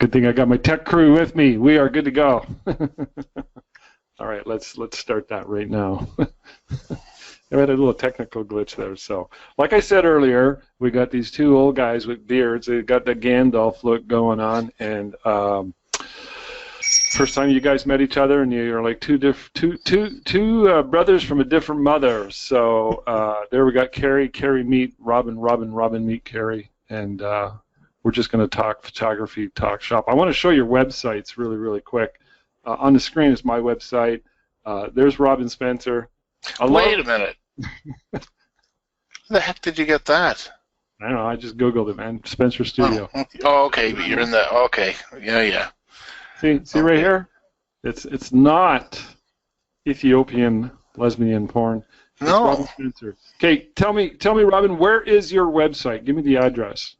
Good thing I got my tech crew with me. We are good to go. All right, let's start that right now. I had a little technical glitch there. So, like I said earlier, we got these two old guys with beards. They got the Gandalf look going on, and first time you guys met each other, and you're like two brothers from a different mother. So there we got Kerry. Kerry meet Robin. Robin meet Kerry, and we're just going to talk photography, talk shop. I want to show your websites really quick. On the screen is my website. There's Robin Spencer. Wait a minute. Where the heck did you get that? I don't know. I just Googled it, man. Spencer Studio. Oh, okay. But you're in the... Okay. Yeah. See okay. Right here? It's not Ethiopian lesbian porn. It's no. Robin Spencer. Okay, tell me, Robin, where is your website? Give me the address.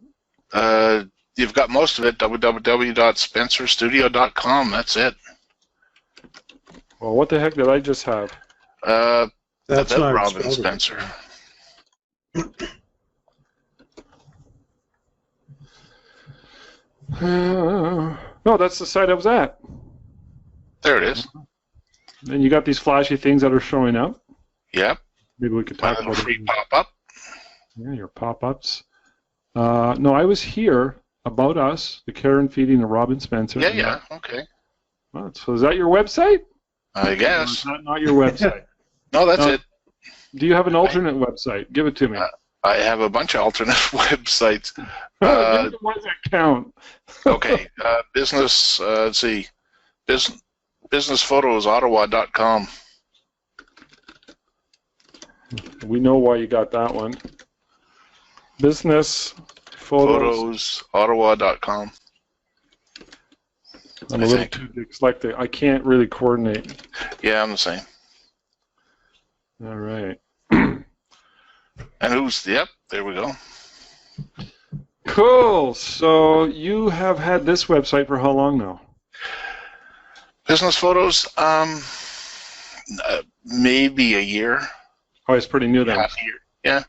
You've got most of it, www.spencerstudio.com. That's it. Well, what the heck did I just have? That's not Robin Spencer. No, that's the site I was at. There it is. And you got these flashy things that are showing up? Yep. Maybe we could talk about free pop-up. Yeah, your pop-ups. No, I was here, About Us, the care and feeding of Robin Spencer. Yeah, okay. Well, so is that your website? I guess. Or is that not your website? No, that's it. Do you have an alternate website? Give it to me. I have a bunch of alternate websites. The ones that count. Okay, business, let's see, businessphotosottawa.com. We know why you got that one. Businessphotosottawa.com. I'm a little too dyslexic. I can't really coordinate. Yeah, I'm the same. All right. And yep, there we go. Cool. So you have had this website for how long now? Business Photos, maybe a year. Oh, it's pretty new then. Half a year, yeah.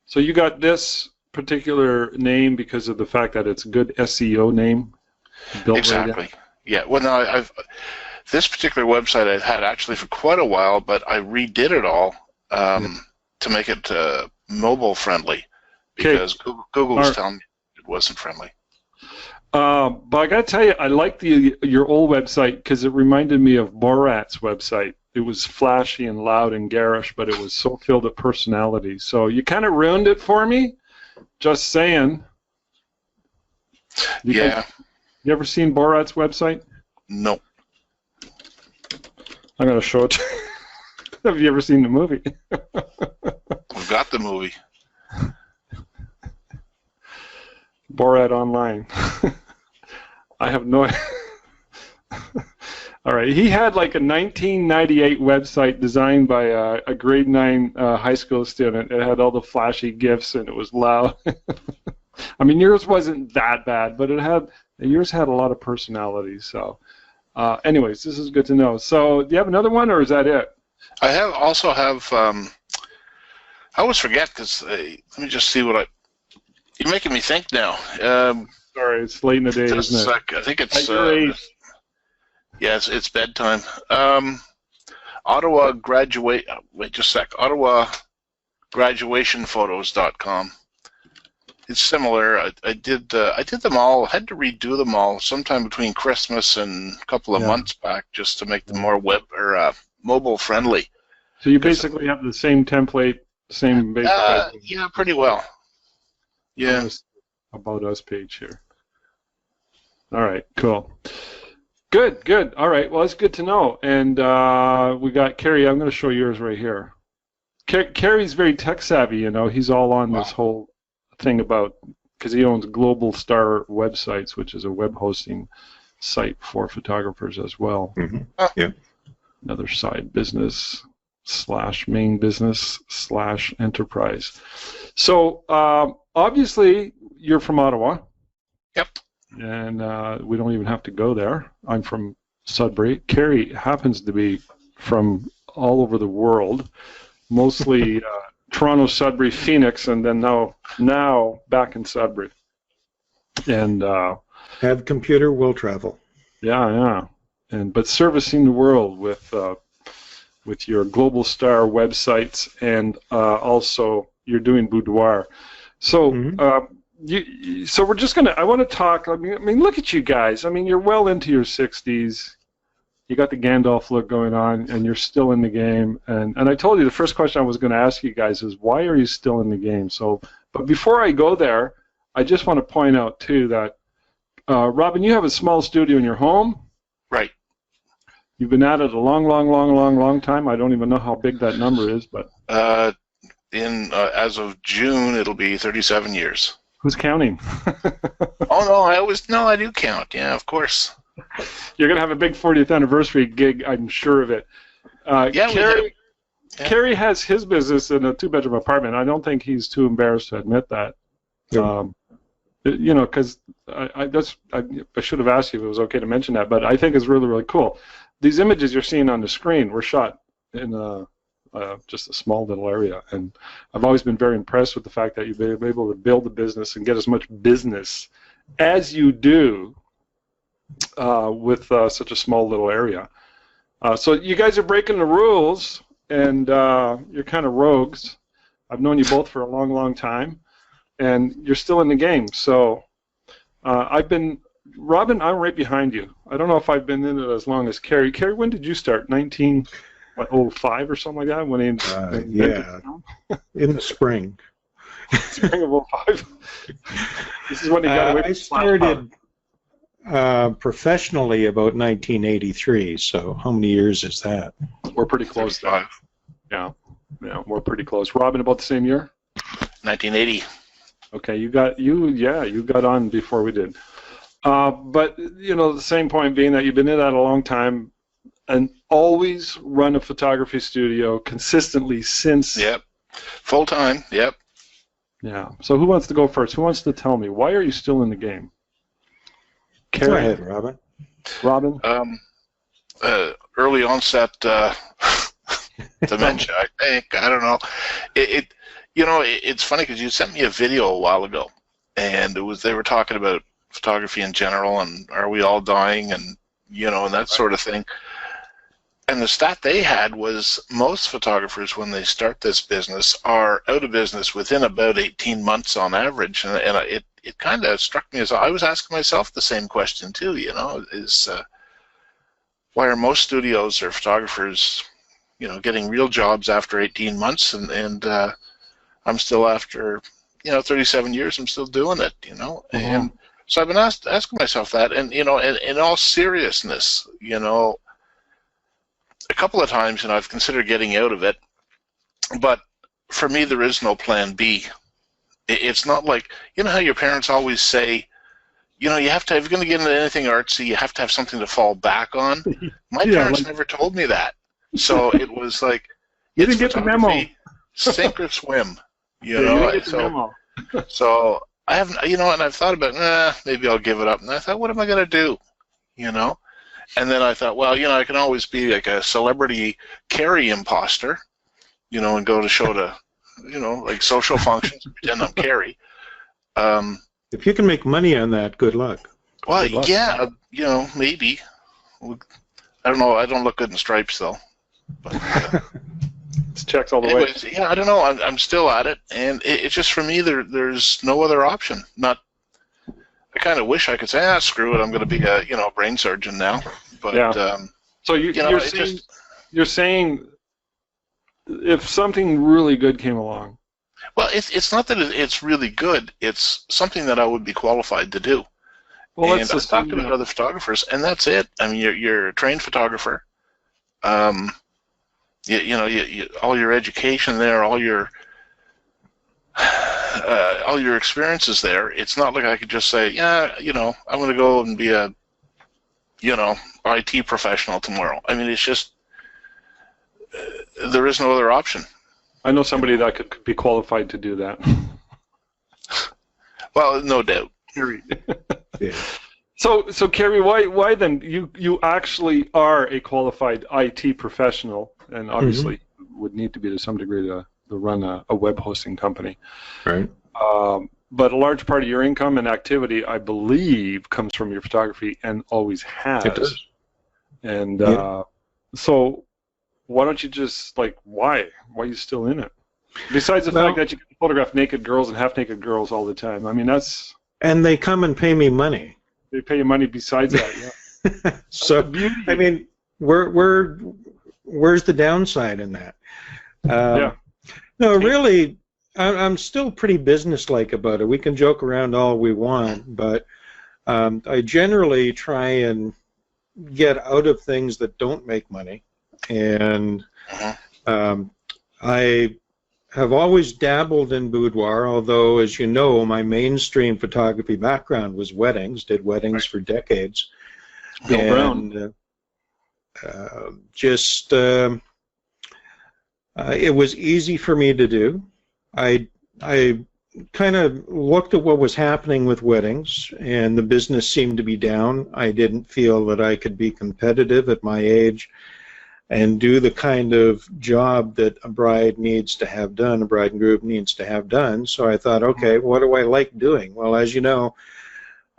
So you got this particular name because of the fact that it's a good SEO name? Built exactly. Right. Yeah. Well, no, this particular website I've had actually for quite a while, but I redid it all to make it mobile friendly because Google was telling me it wasn't friendly. But I got to tell you, I like your old website because it reminded me of Borat's website. It was flashy and loud and garish, but it was so filled with personality. So you kind of ruined it for me. Just saying. You ever seen Borat's website? No. I'm going to show it to you. Have you ever seen the movie? I've got the movie. Borat Online. I have no... All right, he had like a 1998 website designed by a grade 9 high school student. It had all the flashy GIFs and it was loud. I mean, yours wasn't that bad, but yours had a lot of personality. So, anyways, this is good to know. So, do you have another one, or is that it? I also have. I always forget because let me just see what You're making me think now. Sorry, it's late in the day, isn't it? I think it's. Yeah, it's bedtime. Ottawa graduate. Wait just a sec. Ottawa graduationphotos.com. It's similar. I did them all. I had to redo them all sometime between Christmas and a couple of months back just to make them more web or mobile friendly. So you basically have the same template, same basic. Yeah, pretty well. Yeah. About Us page here. All right, cool. Good. All right, well, it's good to know. And we got Kerry. I'm going to show yours right here. Kerry's very tech savvy, you know. He's all on this whole thing about, because he owns Global Star Websites, which is a web hosting site for photographers as well. Mm-hmm. Yeah. Another side business / main business / enterprise. So obviously you're from Ottawa. Yep. And we don't even have to go there. I'm from Sudbury. Kerry happens to be from all over the world, mostly Toronto, Sudbury, Phoenix, and then now back in Sudbury. And Have a computer, will travel. Yeah. But servicing the world with your Global Star websites, and also you're doing boudoir. So so we're just I want to talk. I mean, look at you guys. I mean, you're well into your 60s. You got the Gandalf look going on, and you're still in the game. And I told you the first question I was going to ask you guys is, why are you still in the game? So, but before I go there, I just want to point out too that Robin, you have a small studio in your home. Right. You've been at it a long time. I don't even know how big that number is, but as of June, it'll be 37 years. Who's counting? Oh no, I do count. Yeah, of course. You're gonna have a big 40th anniversary gig, I'm sure of it. Kerry has his business in a 2-bedroom apartment. I don't think he's too embarrassed to admit that. Yeah. Because I should have asked you if it was okay to mention that, but I think it's really, really cool. These images you're seeing on the screen were shot in just a small little area, and I've always been very impressed with the fact that you've been able to build a business and get as much business as you do with such a small little area. So you guys are breaking the rules, and you're kind of rogues. I've known you both for a long time, and you're still in the game. So Robin, I'm right behind you. I don't know if I've been in it as long as Kerry. Kerry, when did you start? 1905 or something like that? Yeah, in the spring. Spring of 05. This is when you got away from I started professionally about 1983, so how many years is that? We're pretty close there. Yeah, we're pretty close. Robin, about the same year? 1980. Okay, you got on before we did. But the same point being that you've been in that a long time and always run a photography studio consistently since. Yep. Full time. Yep. Yeah. So who wants to go first? Who wants to tell me, why are you still in the game? Kerry. Go ahead, Robin. Robin? Early onset dementia, I think. I don't know. It's funny because you sent me a video a while ago, and they were talking about photography in general, and are we all dying, and and that sort of thing. And the stat they had was most photographers, when they start this business, are out of business within about 18 months on average. And it kind of struck me as I was asking myself the same question too. Is why are most studios or photographers, getting real jobs after 18 months, and I'm still after 37 years, I'm still doing it. And so I've been asking myself that, and in all seriousness, a couple of times, I've considered getting out of it, but for me, there is no plan B. It's not like, how your parents always say, you have to, if you're going to get into anything artsy, you have to have something to fall back on. My parents never told me that, so it was like, you didn't get the memo. Sink or swim, you didn't get the memo. So I haven't, and I've thought about, maybe I'll give it up. And I thought, what am I going to do? And then I thought, well, I can always be like a celebrity Kerry imposter, and go to show to, like social functions and pretend I'm Kerry. If you can make money on that, good luck. Well, good luck. Yeah, maybe. I don't know. I don't look good in stripes, though. But, It's checks all the anyways, way. Yeah, I don't know. I'm still at it, and it's just for me. There's no other option. I kind of wish I could say, screw it. I'm going to be a brain surgeon now. But yeah. So you're saying if something really good came along. Well, it's not that it's really good. It's something that I would be qualified to do. Well, and I've talked about other photographers, and that's it. I mean, you're a trained photographer. All your education there, all your experiences there. It's not like I could just say, I'm going to go and be a, IT professional tomorrow. I mean, it's just there is no other option. I know somebody that could be qualified to do that. Well, no doubt. Yeah. So Kerry, why then? You actually are a qualified IT professional, and obviously would need to be to some degree to run a web hosting company. Right. But a large part of your income and activity, I believe, comes from your photography and always has. It does. And Yeah. so why don't you just, like, why? Why are you still in it? Besides the fact that you can photograph naked girls and half-naked girls all the time. I mean, that's... And they come and pay me money. They pay you money besides that, yeah. So, I mean, where's the downside in that? Yeah. No, really, I'm still pretty businesslike about it. We can joke around all we want, but I generally try and get out of things that don't make money. And I have always dabbled in boudoir, although, as you know, my mainstream photography background was weddings, did weddings for decades. Bill Brown. It was easy for me to do. I kind of looked at what was happening with weddings, and the business seemed to be down. I didn't feel that I could be competitive at my age and do the kind of job that a bride needs to have done, a bride and groom needs to have done. So I thought, okay, what do I like doing? Well, as you know,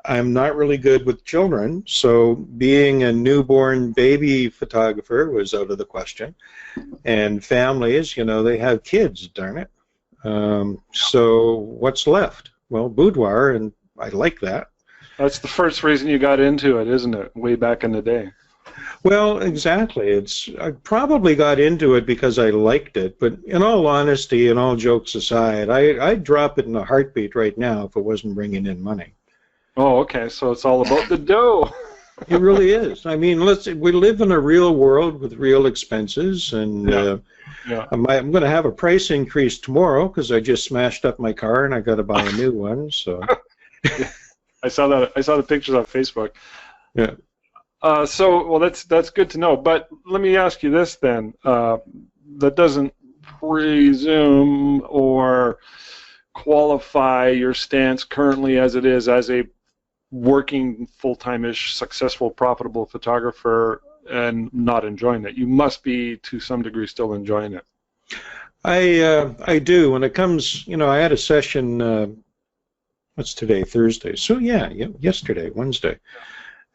I'm not really good with children, so being a newborn baby photographer was out of the question. And families, you know, they have kids, darn it. So what's left? Well, boudoir, and I like that. That's the first reason you got into it, isn't it? Way back in the day. Well, exactly. I probably got into it because I liked it, but in all honesty and all jokes aside, I'd drop it in a heartbeat right now if it wasn't bringing in money. Oh, okay. So it's all about the dough. It really is. I mean, we live in a real world with real expenses, and I'm going to have a price increase tomorrow because I just smashed up my car and I got to buy a new one. So I saw that. I saw the pictures on Facebook. Yeah. Well, that's good to know. But let me ask you this then. That doesn't presume or qualify your stance currently as it is as a working full-time-ish, successful, profitable photographer and not enjoying it. You must be, to some degree, still enjoying it. I do. When it comes, you know, I had a session, what's today, Thursday? So, yesterday, Wednesday.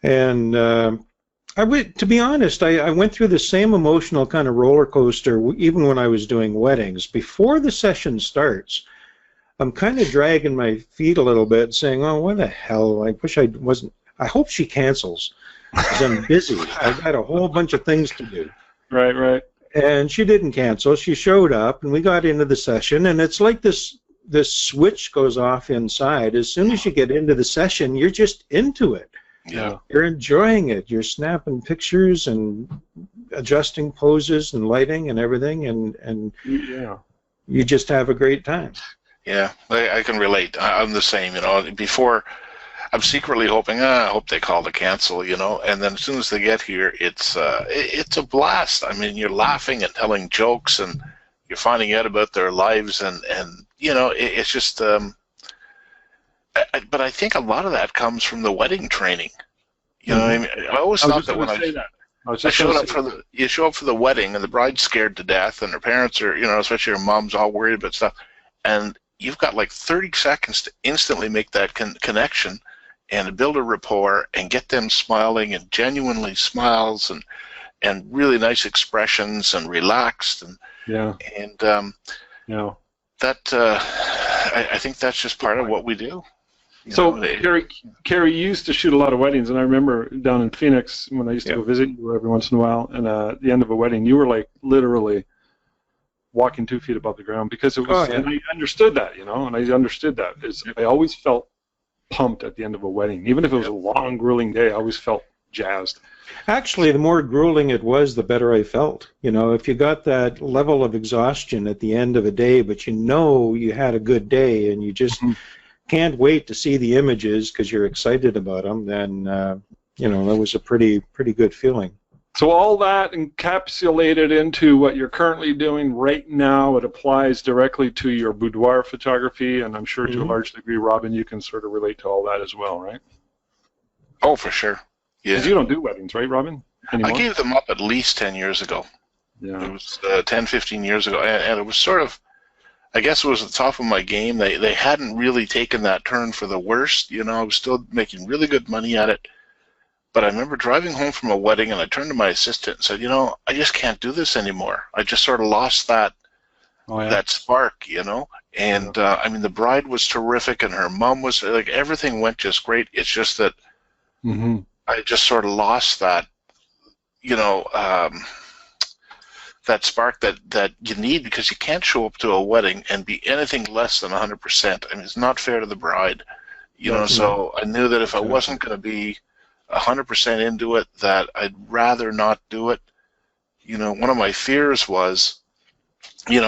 And to be honest, I went through the same emotional kind of roller coaster even when I was doing weddings. Before the session starts, I'm kind of dragging my feet a little bit, saying, "Oh, what the hell? I wish I wasn't. I hope she cancels because I'm busy. I've got a whole bunch of things to do." Right. And she didn't cancel. She showed up, and we got into the session. And it's like this switch goes off inside. As soon as you get into the session, you're just into it. Yeah. You're enjoying it. You're snapping pictures and adjusting poses and lighting and everything, and you just have a great time. Yeah, I can relate. I'm the same, you know. Before, I'm secretly hoping, I hope they call to cancel, you know. And then as soon as they get here, it's a blast. I mean, you're laughing and telling jokes, and you're finding out about their lives, and you know, it's just. But I think a lot of that comes from the wedding training. You know what I mean? I always thought that when you show up for the wedding and the bride's scared to death and her parents are, you know, especially her mom's all worried about stuff, and you've got like 30 seconds to instantly make that connection and build a rapport and get them smiling and genuinely smiles and really nice expressions and relaxed and that I think that's just part of what we do. So, Kerry, you used to shoot a lot of weddings, and I remember down in Phoenix when I used to go visit you every once in a while, and at the end of a wedding, you were like literally walking 2 feet above the ground because it was, and I understood that, you know, and I understood that. I always felt pumped at the end of a wedding. Even if it was a long, grueling day, I always felt jazzed. Actually, the more grueling it was, the better I felt. You know, if you got that level of exhaustion at the end of a day, but you know you had a good day and you just can't wait to see the images because you're excited about them, then, you know, that was a pretty good feeling. So all that encapsulated into what you're currently doing right now, it applies directly to your boudoir photography, and I'm sure to a large degree, Robin, you can sort of relate to all that as well, right? Oh, for sure. Yeah. Because you don't do weddings, right, Robin? Anymore? I gave them up at least 10 years ago. Yeah. It was 10, 15 years ago, and it was sort of, I guess it was the top of my game. They hadn't really taken that turn for the worst. I was still making really good money at it. But I remember driving home from a wedding, and I turned to my assistant and said, I just can't do this anymore. I just sort of lost that that spark, And I mean, the bride was terrific, and her mom was like, everything went just great. It's just that I just sort of lost that, that spark that you need, because you can't show up to a wedding and be anything less than 100%. I mean, it's not fair to the bride, So I knew that if I wasn't going to be 100% into it, that I'd rather not do it. One of my fears was,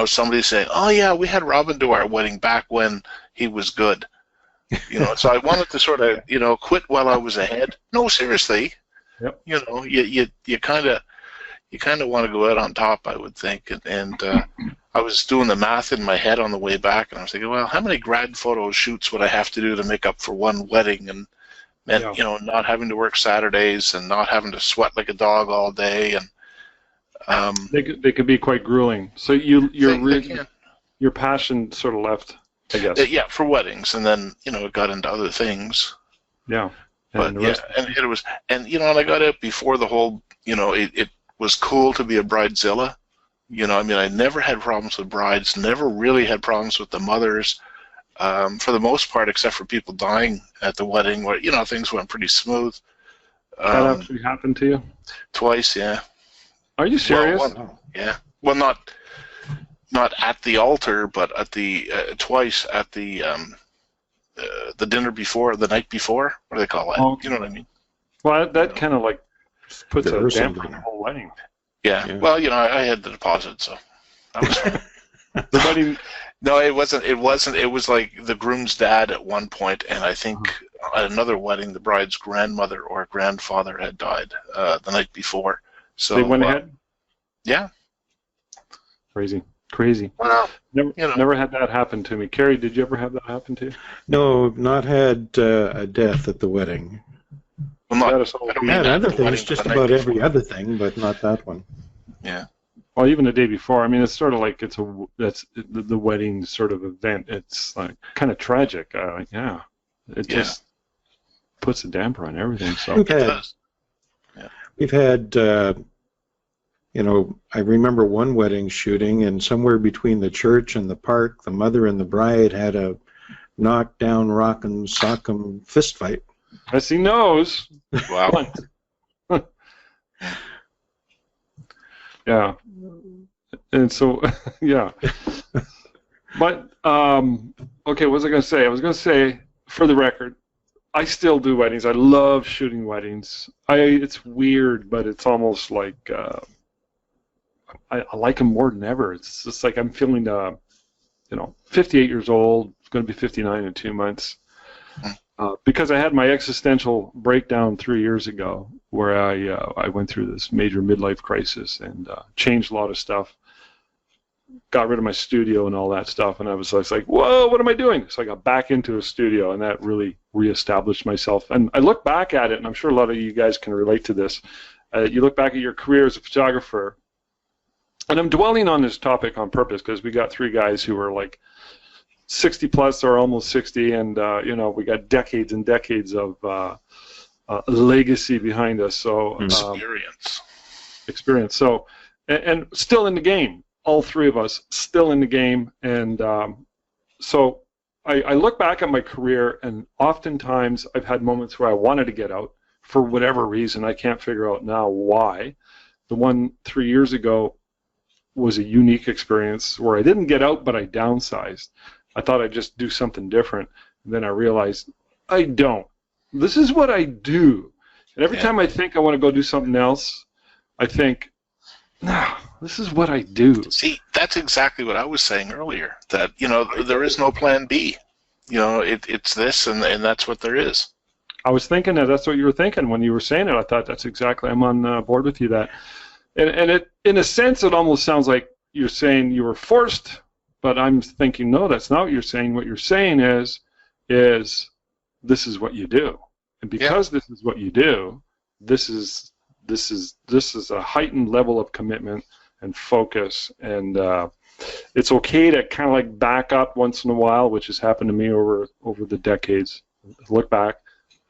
somebody saying, "Oh yeah, we had Robin do our wedding back when he was good." So I wanted to sort of, quit while I was ahead. No, seriously. Yep. You kind of want to go out on top, I would think. And I was doing the math in my head on the way back, and I was thinking, well, how many grad photo shoots would I have to do to make up for one wedding, and not having to work Saturdays and not having to sweat like a dog all day, and they could be quite grueling. So your passion sort of left, I guess. Yeah, for weddings, and then it got into other things. Yeah, and it was, and I got it before the whole, it was cool to be a bridezilla. I mean, I never had problems with brides, never really had problems with the mothers. For the most part, except for people dying at the wedding, where things went pretty smooth. That actually happened to you? Twice, yeah. Are you serious? Well, yeah. Well, not at the altar, but at the twice at the dinner before, the night before. What do they call it? Oh, you know what I mean? Well, that kind of like puts a damper on the whole wedding. Yeah. Well, I had the deposit, so that was the wedding. No, it wasn't. It was like the groom's dad at one point, and I think at another wedding, the bride's grandmother or grandfather had died the night before. So they went ahead. Yeah. Crazy. Well, never had that happen to me. Kerry, did you ever have that happen to you? No, not had a death at the wedding. Well, had other things, just about every other thing, but not that one. Yeah. Well, even the day before. I mean, it's sort of like that's the wedding sort of event. It's like kind of tragic. It just puts a damper on everything. So we've had I remember one wedding shooting, and somewhere between the church and the park, the mother and the bride had a knockdown, rock'em, sock'em fist fight. Yes, he knows. Wow. Yeah. And so, yeah. But, okay, what was I going to say? I was going to say, for the record, I still do weddings. I love shooting weddings. It's weird, but it's almost like I like them more than ever. It's just like I'm feeling, 58 years old, going to be 59 in 2 months. Because I had my existential breakdown 3 years ago, where I went through this major midlife crisis and changed a lot of stuff, got rid of my studio and all that stuff, and I was like, whoa, what am I doing? So I got back into a studio, and that really reestablished myself. And I look back at it, and I'm sure a lot of you guys can relate to this. You look back at your career as a photographer, and I'm dwelling on this topic on purpose because we got three guys who were like 60 plus or almost 60, and we got decades and decades of legacy behind us. So experience. So and still in the game, all three of us still in the game, and so I look back at my career, and oftentimes I've had moments where I wanted to get out for whatever reason. I can't figure out now why. The one 3 years ago was a unique experience where I didn't get out, but I downsized. I thought I'd just do something different. And then I realized I don't. This is what I do. And every time I think I want to go do something else, I think, no, this is what I do. See, that's exactly what I was saying earlier, that, there is no plan B. It's this, and that's what there is. I was thinking that's what you were thinking when you were saying it. I thought that's exactly, I'm on board with you that. And it, in a sense, it almost sounds like you're saying you were forced, but I'm thinking, no, that's not what you're saying. What you're saying is this is what you do. And because this is what you do, this is a heightened level of commitment and focus and it's okay to kind of like back up once in a while, which has happened to me over the decades. Look back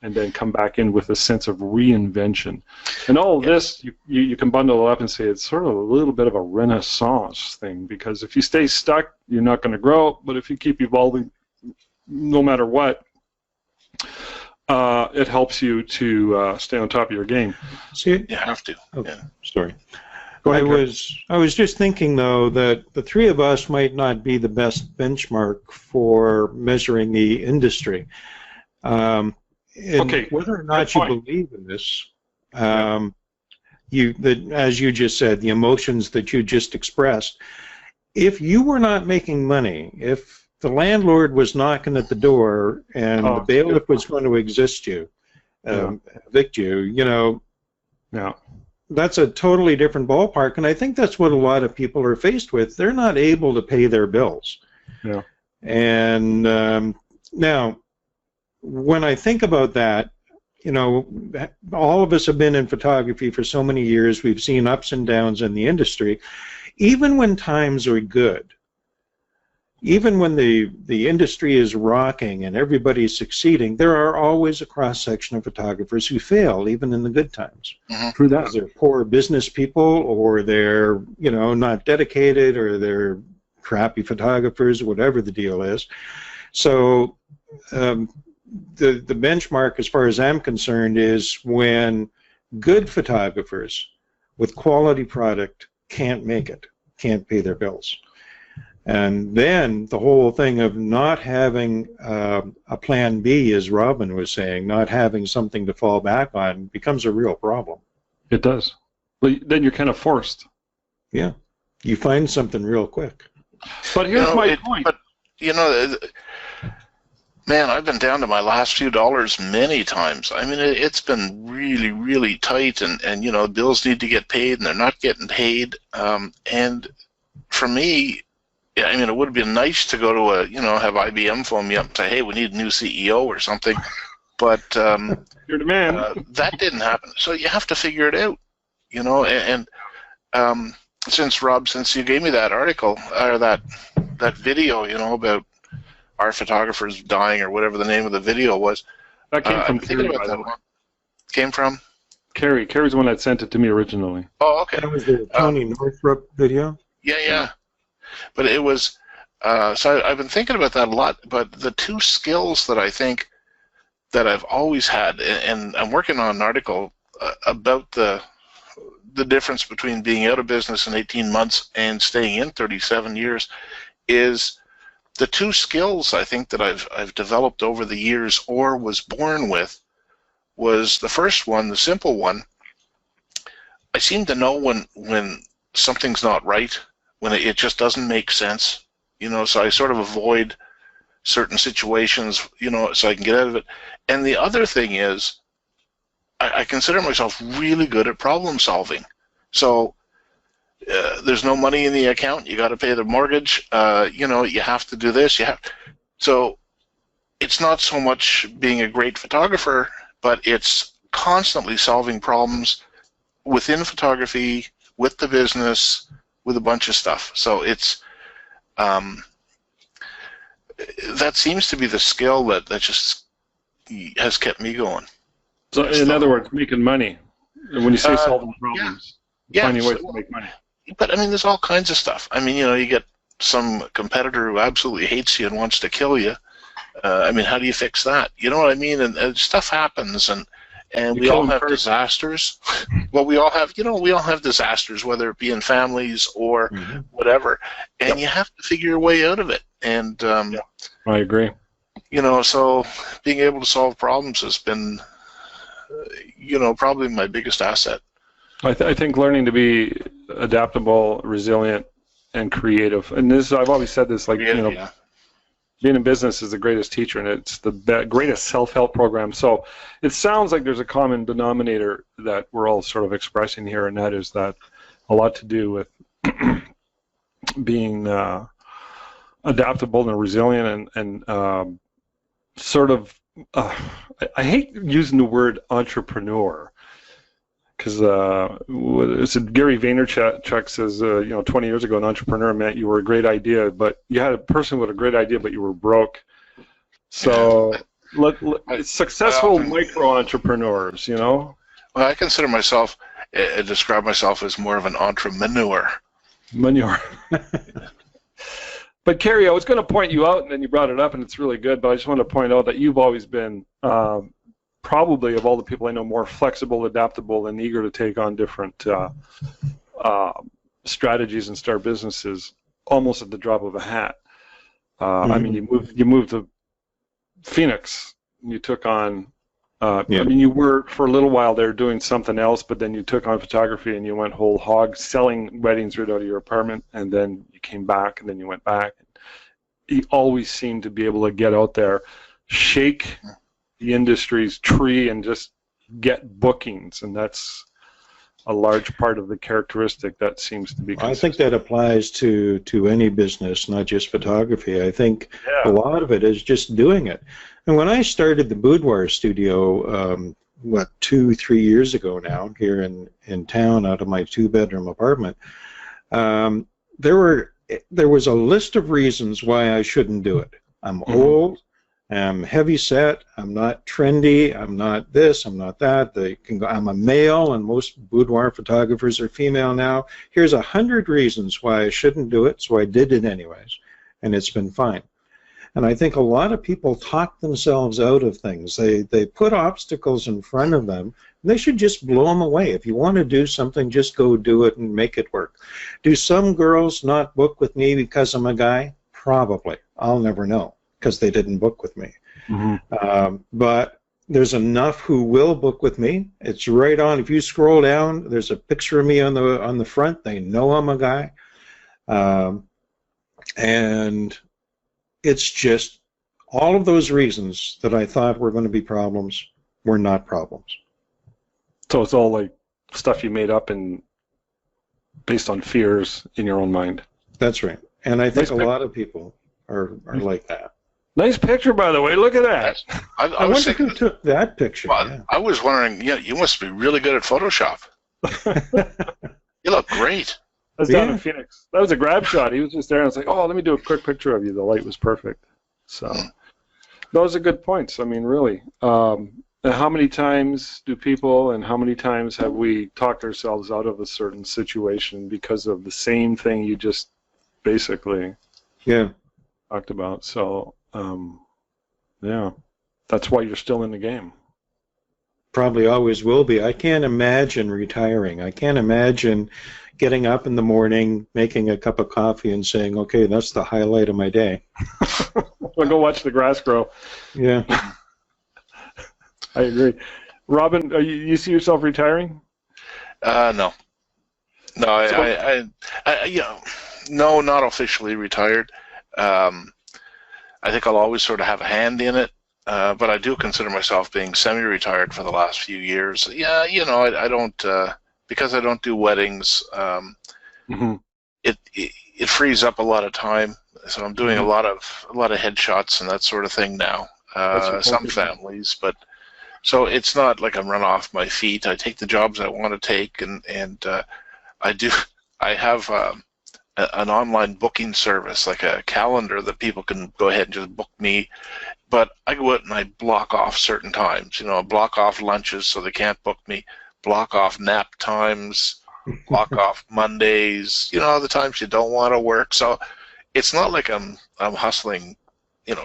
and then come back in with a sense of reinvention. And all of this, you can bundle it up and say it's sort of a little bit of a renaissance thing, because if you stay stuck, you're not going to grow. But if you keep evolving, no matter what, it helps you to stay on top of your game. See, You have to. oh, Yeah. sorry. Go ahead, I was just thinking, though, that the three of us might not be the best benchmark for measuring the industry. Okay, Whether or not good you point. believe in this, as you just said, the emotions that you just expressed, if you were not making money, if the landlord was knocking at the door and the bailiff was going to evict you, you know, Yeah. that's a totally different ballpark, and I think that's what a lot of people are faced with. They're not able to pay their bills. Yeah. And now, when I think about that, you know, all of us have been in photography for so many years. We've seen ups and downs in the industry. Even when times are good, even when the industry is rocking and everybody's succeeding, there are always a cross-section of photographers who fail, even in the good times. True that. Because they're poor business people, or they're, you know, not dedicated, or they're crappy photographers, whatever the deal is. So the benchmark, as far as I'm concerned, is when good photographers with quality product can't make it, can't pay their bills. And then the whole thing of not having a plan B, as Robin was saying, not having something to fall back on, becomes a real problem. It does. Well, then you're kind of forced. Yeah, you find something real quick. But here's my point. But, you know, man, I've been down to my last few dollars many times. I mean, it's been really, really tight, and you know, bills need to get paid, and they're not getting paid. And for me, I mean, it would have been nice to go to have IBM phone me up and say, hey, we need a new CEO or something. But you're the man. that didn't happen. So you have to figure it out, you know. And since you gave me that article, or that video, you know, about our photographers dying, or whatever the name of the video was. That came from I'm thinking Kerry, about by that the way. one. Came from? Kerry. Kerry's the one that sent it to me originally. Oh, okay. That was the Tony Northrup video? Yeah. But it was, so I've been thinking about that a lot, but the two skills that I think that I've always had, and I'm working on an article about the difference between being out of business in 18 months and staying in 37 years, is the two skills I think that I've developed over the years, or was born with, was the first one, the simple one. I seem to know when something's not right, when it just doesn't make sense, you know, so I sort of avoid certain situations, you know, so I can get out of it. And the other thing is, I consider myself really good at problem solving. So there's no money in the account, you got to pay the mortgage, you know, you have to do this, so it's not so much being a great photographer, but it's constantly solving problems within photography, with the business, with a bunch of stuff. So it's that seems to be the skill that just has kept me going. So in other words, making money. When you say solving problems, finding ways to make money. But I mean, there's all kinds of stuff. I mean, you know, you get some competitor who absolutely hates you and wants to kill you. I mean, how do you fix that? You know what I mean? And stuff happens, and we all have disasters. Well, we all have disasters, whether it be in families or whatever, and you have to figure your way out of it. And I agree. You know, so being able to solve problems has been, you know, probably my biggest asset. I think learning to be adaptable, resilient, and creative. And this, I've always said this, like, you know, being in business is the greatest teacher, and it's the greatest self-help program. So it sounds like there's a common denominator that we're all sort of expressing here, and that is that a lot to do with being adaptable and resilient, and sort of, I hate using the word entrepreneur. because Gary Vaynerchuk says, 20 years ago, an entrepreneur meant you were a great idea, but you had a person with a great idea, but you were broke. So, successful micro entrepreneurs, Well, I consider myself, describe myself as more of an entrepreneur. Manure. But Kerry, I was going to point you out, and then you brought it up, and it's really good. But I just want to point out that you've always been, probably of all the people I know, more flexible, adaptable, and eager to take on different strategies and start businesses almost at the drop of a hat. I mean, you moved to Phoenix. You took on. I mean, you were for a little while there doing something else, but then you took on photography and you went whole hog selling weddings right out of your apartment, and then you came back, and then you went back. You always seemed to be able to get out there, shake the industry's tree, and just get bookings, and that's a large part of the characteristic that seems to be consistent. I think that applies to any business, not just photography. I think a lot of it is just doing it. And when I started the boudoir studio, 2-3 years ago now, here in town, out of my 2-bedroom apartment, there was a list of reasons why I shouldn't do it. I'm old, I'm heavy set, I'm not trendy, I'm not this, I'm not that. I'm a male, and most boudoir photographers are female now. Here's 100 reasons why I shouldn't do it, so I did it anyways, and it's been fine. And I think a lot of people talk themselves out of things. They put obstacles in front of them, and they should just blow them away. If you want to do something, just go do it and make it work. Do some girls not book with me because I'm a guy? Probably. I'll never know, because they didn't book with me. But there's enough who will book with me. It's right on. If you scroll down, there's a picture of me on the front. They know I'm a guy. And it's just all of those reasons that I thought were going to be problems were not problems. So it's all like stuff you made up and based on fears in your own mind. That's right. And I think a lot of people are like that. Nice picture, by the way. Look at that. I wonder who took that picture. Well, I was wondering, you must be really good at Photoshop. You look great. I was down in Phoenix. That was a grab shot. He was just there, and I was like, oh, let me do a quick picture of you. The light was perfect. So those are good points. I mean, really. How many times do people, and how many times have we talked ourselves out of a certain situation because of the same thing you just basically talked about? So, that's why you're still in the game. Probably always will be. I can't imagine retiring. I can't imagine getting up in the morning, making a cup of coffee, and saying, okay, that's the highlight of my day. I'll go watch the grass grow. Yeah. I agree. Robin, you see yourself retiring? No. No, no, not officially retired. I think I'll always sort of have a hand in it, but I do consider myself being semi-retired for the last few years. Yeah, I don't, because I don't do weddings, it frees up a lot of time. So I'm doing a lot of headshots and that sort of thing now. Some families, but so it's not like I'm run off my feet. I take the jobs I want to take, and I have an online booking service, like a calendar that people can go ahead and just book me. But I go out and I block off certain times. Block off lunches so they can't book me. Block off nap times. Block off Mondays. The times you don't want to work. So it's not like I'm hustling,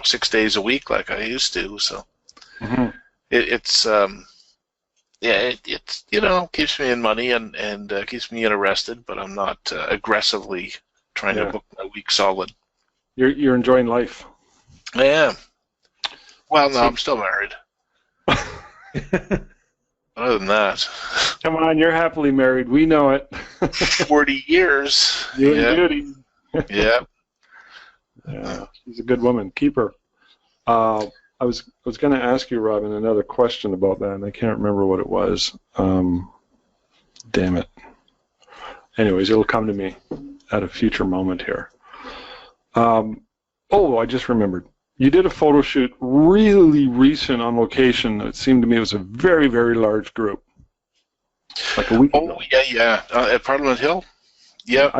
6 days a week like I used to. So it's keeps me in money and keeps me interested, but I'm not aggressively trying to book my week solid. You're enjoying life. I am. Well, no, I'm still married. Other than that. Come on, you're happily married. We know it. 40 years. You and Judy. Yeah. Yeah, she's a good woman. Keep her. I was going to ask you, Robin, another question about that, and I can't remember what it was. Damn it. Anyways, it'll come to me at a future moment here. I just remembered. You did a photo shoot really recent on location. It seemed to me it was a very, very large group. like a week ago. Oh, yeah. At Parliament Hill? Yeah.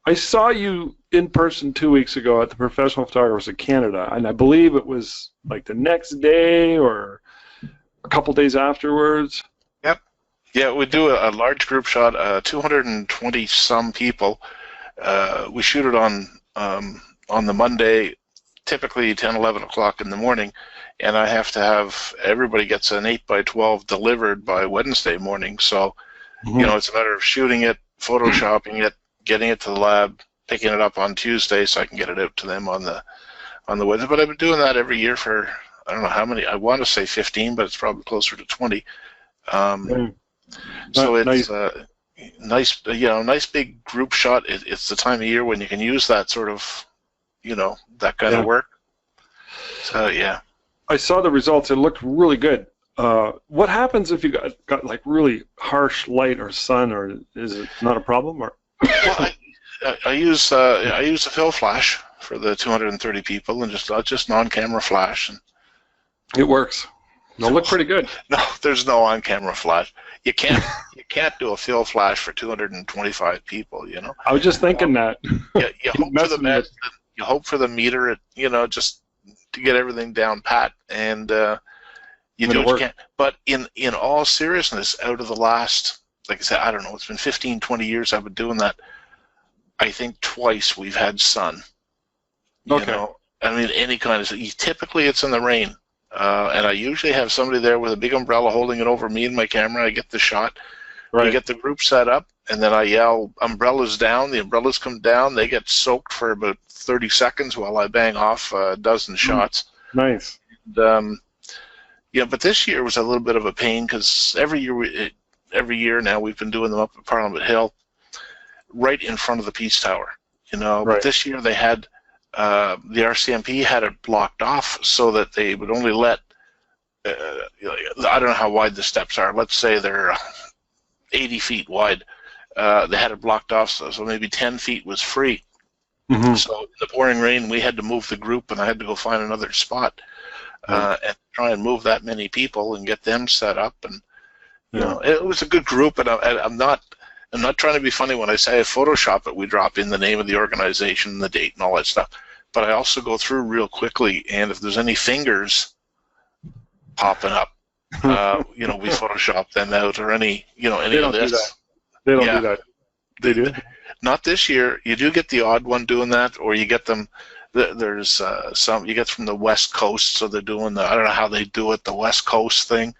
I saw you in person 2 weeks ago at the Professional Photographers of Canada, and I believe it was like the next day or a couple days afterwards. Yep. Yeah, we do a large group shot, 220-some people. We shoot it on the Monday, typically 10, 11 o'clock in the morning, and I have to have everybody gets an 8x12 delivered by Wednesday morning. So, it's a matter of shooting it, photoshopping it, getting it to the lab, picking it up on Tuesday so I can get it out to them on the Wednesday. But I've been doing that every year for, I don't know how many, I want to say 15, but it's probably closer to 20. So it's nice, nice big group shot. It's the time of year when you can use that sort of, that kind of work. So, yeah. I saw the results. It looked really good. What happens if you got like really harsh light or sun, or is it not a problem? Or well, I use a fill flash for the 230 people, and just non-camera flash, and it works. It'll look pretty good. No, there's no on-camera flash. You can't do a fill flash for 225 people. I was just thinking that. You hope for the best. You hope for the meter. Just to get everything down pat, and you do what you can. But in all seriousness, out of the last, like I said, I don't know, it's been 15, 20 years I've been doing that. I think twice we've had sun. Okay. I mean, any kind of, typically it's in the rain. And I usually have somebody there with a big umbrella holding it over me and my camera. I get the shot. Right. I get the group set up, and then I yell, umbrellas down. The umbrellas come down. They get soaked for about 30 seconds while I bang off a dozen shots. Nice. And, but this year was a little bit of a pain because every year now we've been doing them up at Parliament Hill, right in front of the Peace Tower. Right. But this year they had the RCMP had it blocked off so that they would only let I don't know how wide the steps are. Let's say they're 80 feet wide. They had it blocked off, so maybe 10 feet was free. Mm-hmm. So in the pouring rain, we had to move the group, and I had to go find another spot and try and move that many people and get them set up. And it was a good group. And I'm not trying to be funny when I say I Photoshop it. We drop in the name of the organization, the date, and all that stuff. But I also go through real quickly, and if there's any fingers popping up, we Photoshop them out, or any of this. They don't do that. They do? Not this year. You do get the odd one doing that, or you get them. There's some you get from the West Coast, so they're doing I don't know how they do it, the West Coast thing.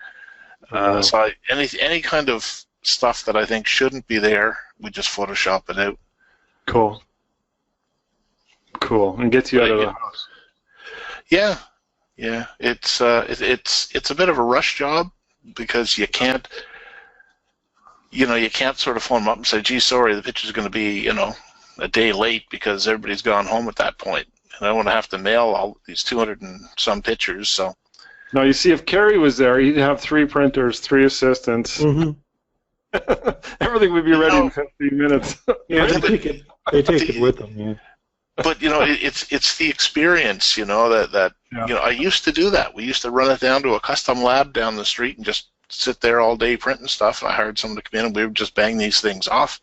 So any kind of stuff that I think shouldn't be there, we just Photoshop it out. Cool. And gets you out of the house. Yeah. It's a bit of a rush job because you can't sort of phone them up and say, gee, sorry, the picture's going to be, a day late because everybody's gone home at that point. And I don't want to have to mail all these 200 and some pictures, so. No, you see, if Kerry was there, he'd have 3 printers, 3 assistants. Mm-hmm. Everything would be ready in 15 minutes. Yeah, they take it with them, yeah. But, it's the experience, that I used to do that. We used to run it down to a custom lab down the street and just sit there all day printing stuff. I hired someone to come in, and we would just bang these things off.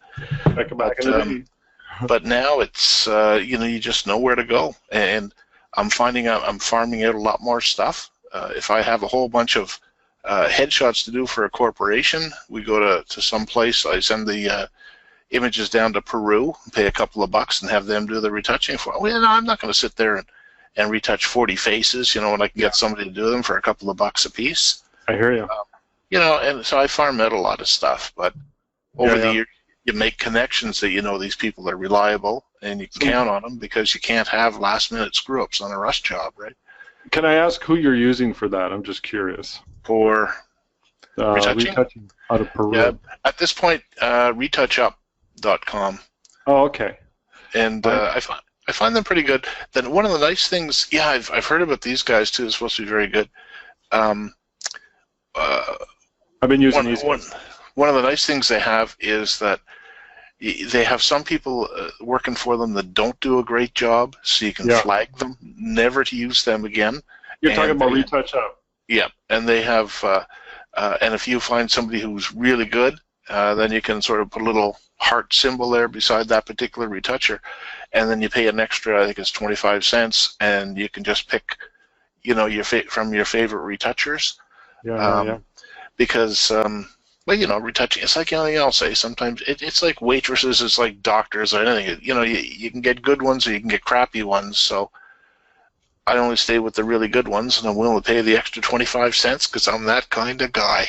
But now it's, you just know where to go. And I'm finding out I'm farming out a lot more stuff. If I have a whole bunch of headshots to do for a corporation, we go to some place. I send the images down to Peru, pay a couple of bucks, and have them do the retouching for. Well, I'm not going to sit there and retouch 40 faces, when I can get somebody to do them for a couple of bucks a piece. I hear you. And so I farm out a lot of stuff, but over the years, you make connections that these people are reliable, and you can count on them because you can't have last-minute screw-ups on a rush job, right? Can I ask who you're using for that? I'm just curious. For retouching out of Peru. Yeah, at this point, retouchup.com. Oh, okay. And I find them pretty good. Then one of the nice things, I've heard about these guys too. It's supposed to be very good. I've been using these. One of the nice things they have is that they have some people working for them that don't do a great job, so you can flag them, never to use them again. You're talking about Retouch Up. Yeah, and they have, and if you find somebody who's really good, then you can sort of put a little heart symbol there beside that particular retoucher, and then you pay an extra, I think it's 25 cents, and you can just pick, from your favorite retouchers. Yeah. Because, retouching, it's like anything else. Sometimes it's like waitresses, it's like doctors or anything. You can get good ones or you can get crappy ones. So I only stay with the really good ones, and I'm willing to pay the extra 25 cents because I'm that kind of guy.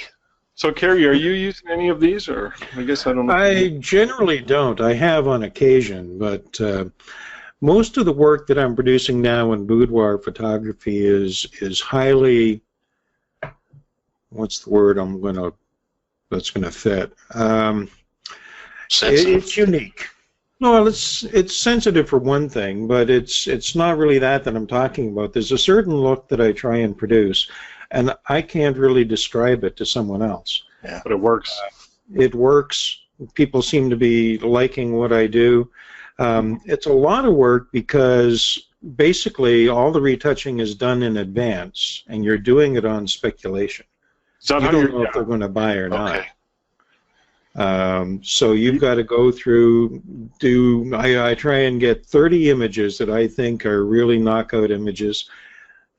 So, Kerry, are you using any of these, or I guess I don't know? I generally don't. I have on occasion, but most of the work that I'm producing now in boudoir photography is highly, what's the word that's gonna fit? It's unique. No, it's sensitive for one thing, but it's not really that I'm talking about. There's a certain look that I try and produce, and I can't really describe it to someone else. Yeah, but it works. It works. People seem to be liking what I do. It's a lot of work because basically all the retouching is done in advance, and you're doing it on speculation. You don't know if they're going to buy or not. So you've got to go through, I try and get 30 images that I think are really knockout images,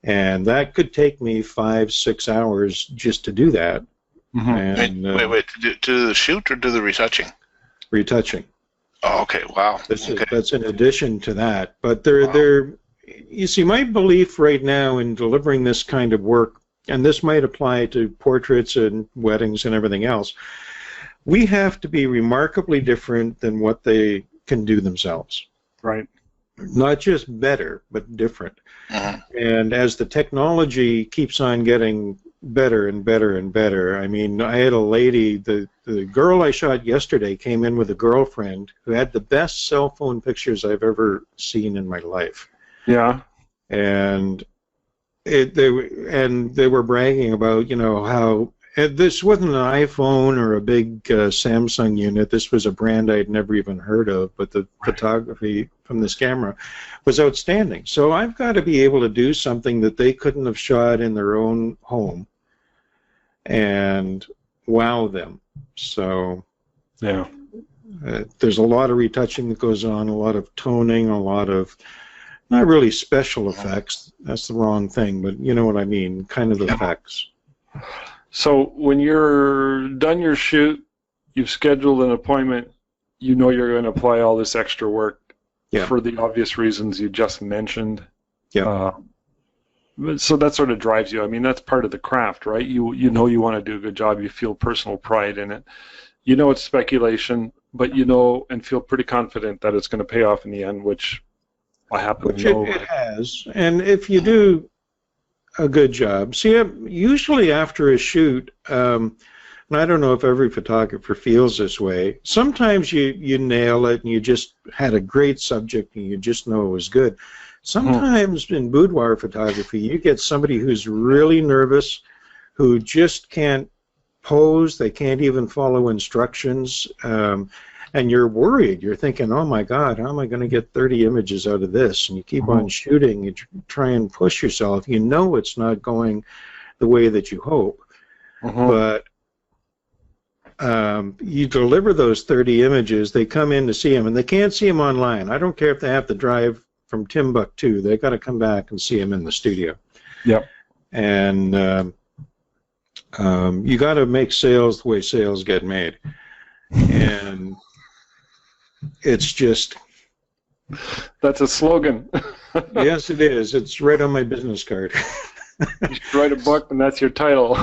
and that could take me 5-6 hours just to do that. Mm-hmm. And, wait, to do the shoot or do the retouching? Retouching. Oh, okay, wow. That's in addition to that. But you see, my belief right now in delivering this kind of work, and this might apply to portraits and weddings and everything else, we have to be remarkably different than what they can do themselves. Right. Not just better, but different. Uh-huh. And as the technology keeps on getting better and better and better, I mean, I had a lady, the girl I shot yesterday came in with a girlfriend who had the best cell phone pictures I've ever seen in my life. Yeah. And they were bragging about, how this wasn't an iPhone or a big Samsung unit. This was a brand I'd never even heard of, but the photography from this camera was outstanding. So I've got to be able to do something that they couldn't have shot in their own home and wow them. So yeah, there's a lot of retouching that goes on, a lot of toning, a lot of not really special effects. That's the wrong thing, but you know what I mean, kind of effects. So when you're done your shoot, you've scheduled an appointment, you know you're going to apply all this extra work for the obvious reasons you just mentioned. Yeah. So that sort of drives you. I mean, that's part of the craft, right? You know you want to do a good job. You feel personal pride in it. You know it's speculation, but you know and feel pretty confident that it's going to pay off in the end, which I happen to know. It has. And if you do a good job. See, usually after a shoot, and I don't know if every photographer feels this way, sometimes you nail it and you just had a great subject and you just know it was good. Sometimes in boudoir photography, you get somebody who's really nervous, who just can't pose, they can't even follow instructions, and you're worried. You're thinking, oh my God, how am I going to get 30 images out of this? And you keep on shooting, you try and push yourself. You know it's not going the way that you hope. But you deliver those 30 images, they come in to see them, and they can't see them online. I don't care if they have to drive from Timbuktu. They got to come back and see them in the studio. Yep. And you got to make sales the way sales get made. And it's just... That's a slogan. Yes, it is. It's right on my business card. You should write a book, and that's your title.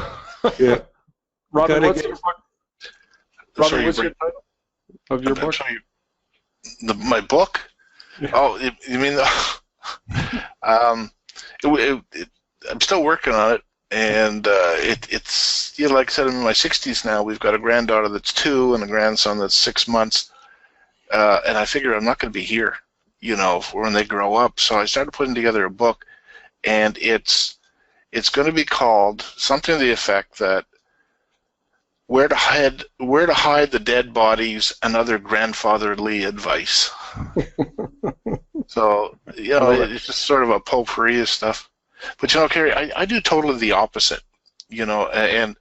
Yeah. Robin, what's your book? Robin, what's your title of your book? My book? Yeah. Oh, you mean I'm still working on it, and it's like I said, I'm in my 60s now. We've got a granddaughter that's 2 and a grandson that's 6 months, and I figure I'm not going to be here, for when they grow up. So I started putting together a book, and it's going to be called something to the effect that where to hide the dead bodies and other grandfatherly advice. So it's just sort of a potpourri of stuff. But Kerry, I do totally the opposite. And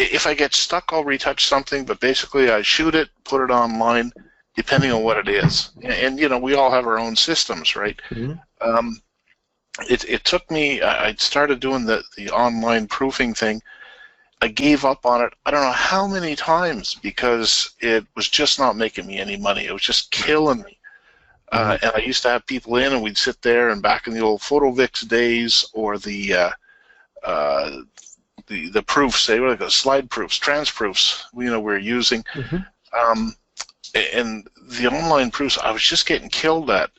if I get stuck, I'll retouch something, but basically I shoot it, put it online, depending on what it is. And you know, we all have our own systems, right? Mm-hmm. It took me, I started doing the online proofing thing. I gave up on it, I don't know how many times, because it was just not making me any money. It was just killing me. And I used to have people in, and we'd sit there, and back in the old PhotoVix days, or the proofs, they were like the slide proofs, trans proofs, you know, we're using. And the online proofs, I was just getting killed at.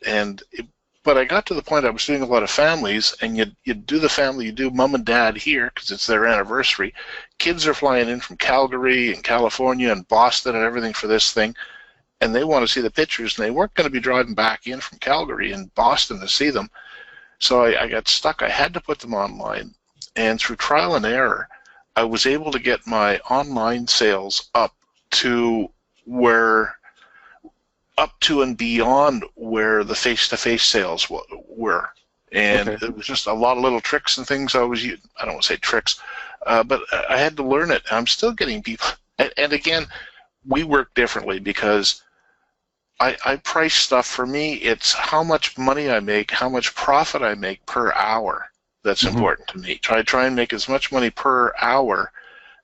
But I got to the point I was doing a lot of families, and you do the family, you do mom and dad here because it's their anniversary. Kids are flying in from Calgary and California and Boston and everything for this thing, and they want to see the pictures, and they weren't going to be driving back in from Calgary and Boston to see them. So I got stuck. I had to put them online, and through trial and error, I was able to get my online sales up to and beyond where the face-to-face sales were. And it was just a lot of little tricks and things I was using. I don't want to say tricks, but I had to learn it. I'm still getting people. And again, we work differently because I price stuff. For me, it's how much money I make, how much profit I make per hour that's important to me. Try and make as much money per hour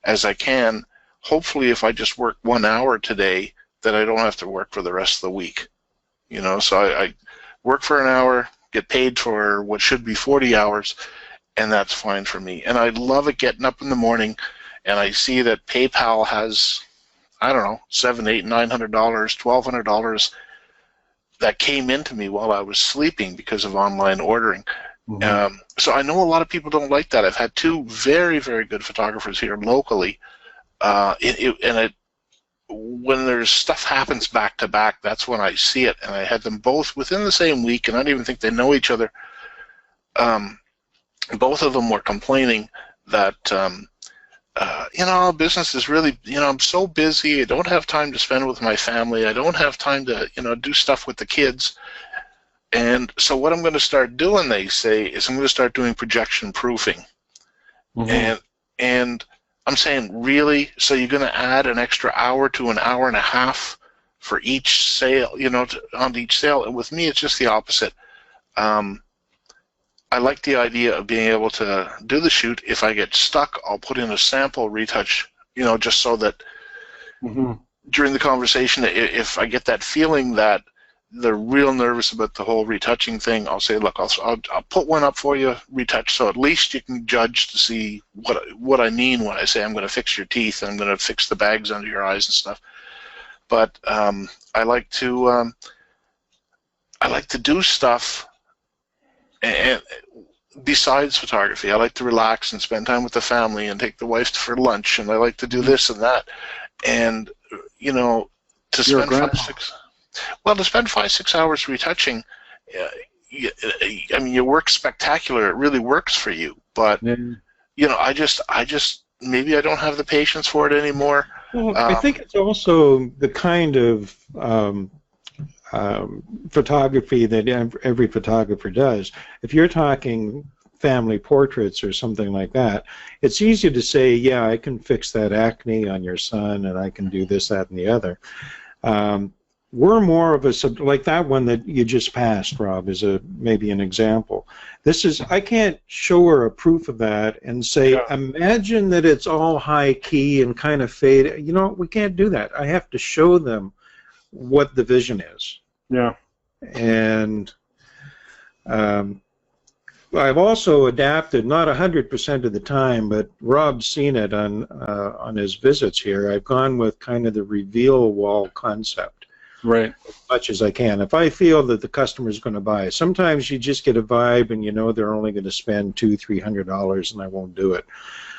as I can. Hopefully, if I just work 1 hour today, that I don't have to work for the rest of the week. You know, so I work for an hour, get paid for what should be 40 hours, and that's fine for me. And I love it getting up in the morning, and I see that PayPal has, I don't know, $700, $800, $900, $1,200 that came into me while I was sleeping because of online ordering. So I know a lot of people don't like that. I've had two very, very good photographers here locally, when there's stuff happens back to back, that's when I see it. And I had them both within the same week, and I don't even think they know each other. Both of them were complaining that, you know, business is really, you know, I'm so busy. I don't have time to spend with my family. I don't have time to, you know, do stuff with the kids. And so what I'm going to start doing, they say, is I'm going to start doing projection proofing. And I'm saying, really? So you're going to add an extra hour to an hour and a half for each sale, you know, on each sale? And with me, it's just the opposite. I like the idea of being able to do the shoot. If I get stuck, I'll put in a sample retouch, you know, just so that during the conversation, if I get that feeling that they're real nervous about the whole retouching thing, I'll say, look, I'll put one up for you, retouch, so at least you can judge to see what I mean when I say I'm going to fix your teeth, I'm going to fix the bags under your eyes and stuff. But I like to do stuff, and besides photography, I like to relax and spend time with the family and take the wife for lunch, and I like to do this and that, and you know, to spend 5-6 hours retouching, I mean, you work spectacular. It really works for you. But, you know, I just maybe I don't have the patience for it anymore. Well, I think it's also the kind of photography that every photographer does. If you're talking family portraits or something like that, it's easy to say, yeah, I can fix that acne on your son, and I can do this, that, and the other. We're more of a, like that one that you just passed, Rob, is maybe an example. This is, I can't show her a proof of that and say, imagine that it's all high key and kind of fade. You know, we can't do that. I have to show them what the vision is. Yeah. And I've also adapted, not 100% of the time, but Rob's seen it on his visits here. I've gone with kind of the reveal wall concept. Right. As much as I can. If I feel that the customer's going to buy, sometimes you just get a vibe and you know they're only going to spend $200-300 and I won't do it.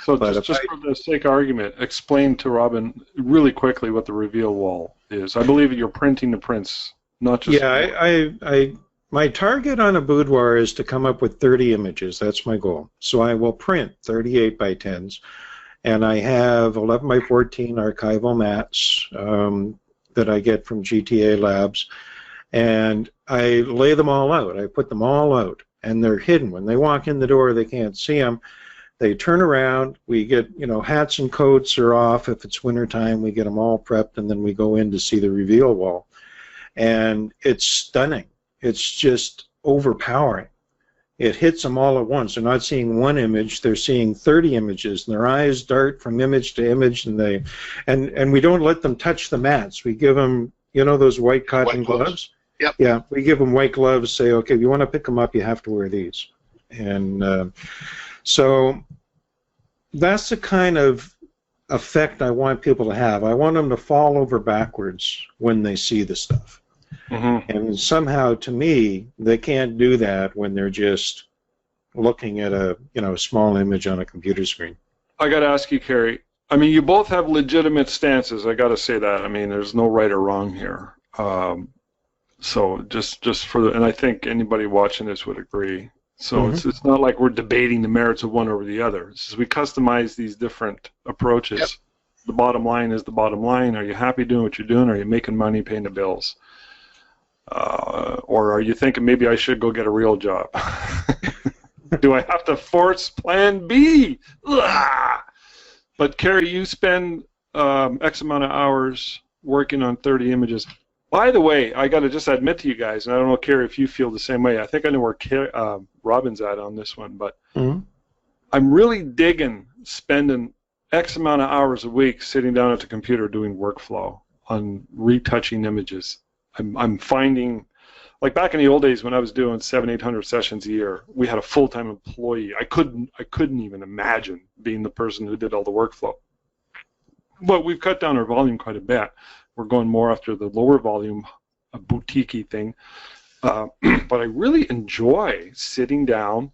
So just for the sake of argument, explain to Robin really quickly what the reveal wall is. I believe you're printing the prints, not just... Yeah, my target on a boudoir is to come up with 30 images. That's my goal. So I will print 38 by 10s, and I have 11 by 14 archival mats that I get from GTA Labs, and I lay them all out. I put them all out, and they're hidden. When they walk in the door, they can't see them. They turn around. We get, hats and coats are off. If it's wintertime, we get them all prepped, and then we go in to see the reveal wall. And it's stunning. It's just overpowering. It hits them all at once. They're not seeing one image, they're seeing 30 images, and their eyes dart from image to image, and we don't let them touch the mats. We give them, those white cotton gloves? Yep. Yeah, we give them white gloves, say, okay, if you want to pick them up, you have to wear these. And so that's the kind of effect I want people to have. I want them to fall over backwards when they see the stuff. Mm-hmm. And somehow, to me, they can't do that when they're just looking at a small image on a computer screen. I got to ask you, Kerry. I mean, you both have legitimate stances. I got to say that. I mean, there's no right or wrong here. So just for and I think anybody watching this would agree. So mm-hmm. it's not like we're debating the merits of one over the other. It's just we customize these different approaches. Yep. The bottom line is the bottom line. Are you happy doing what you're doing? Are you making money, paying the bills? Or are you thinking maybe I should go get a real job? Do I have to force plan B? Ugh! But Kerry, you spend X amount of hours working on 30 images. By the way, I got to just admit to you guys, and I don't know, Kerry, if you feel the same way. I think I know where Robin's at on this one, but mm-hmm. I'm really digging spending X amount of hours a week sitting down at the computer doing workflow on retouching images. I'm finding, like back in the old days when I was doing 700-800 sessions a year, we had a full-time employee. I couldn't even imagine being the person who did all the workflow. But we've cut down our volume quite a bit. We're going more after the lower volume, a boutique-y thing. But I really enjoy sitting down,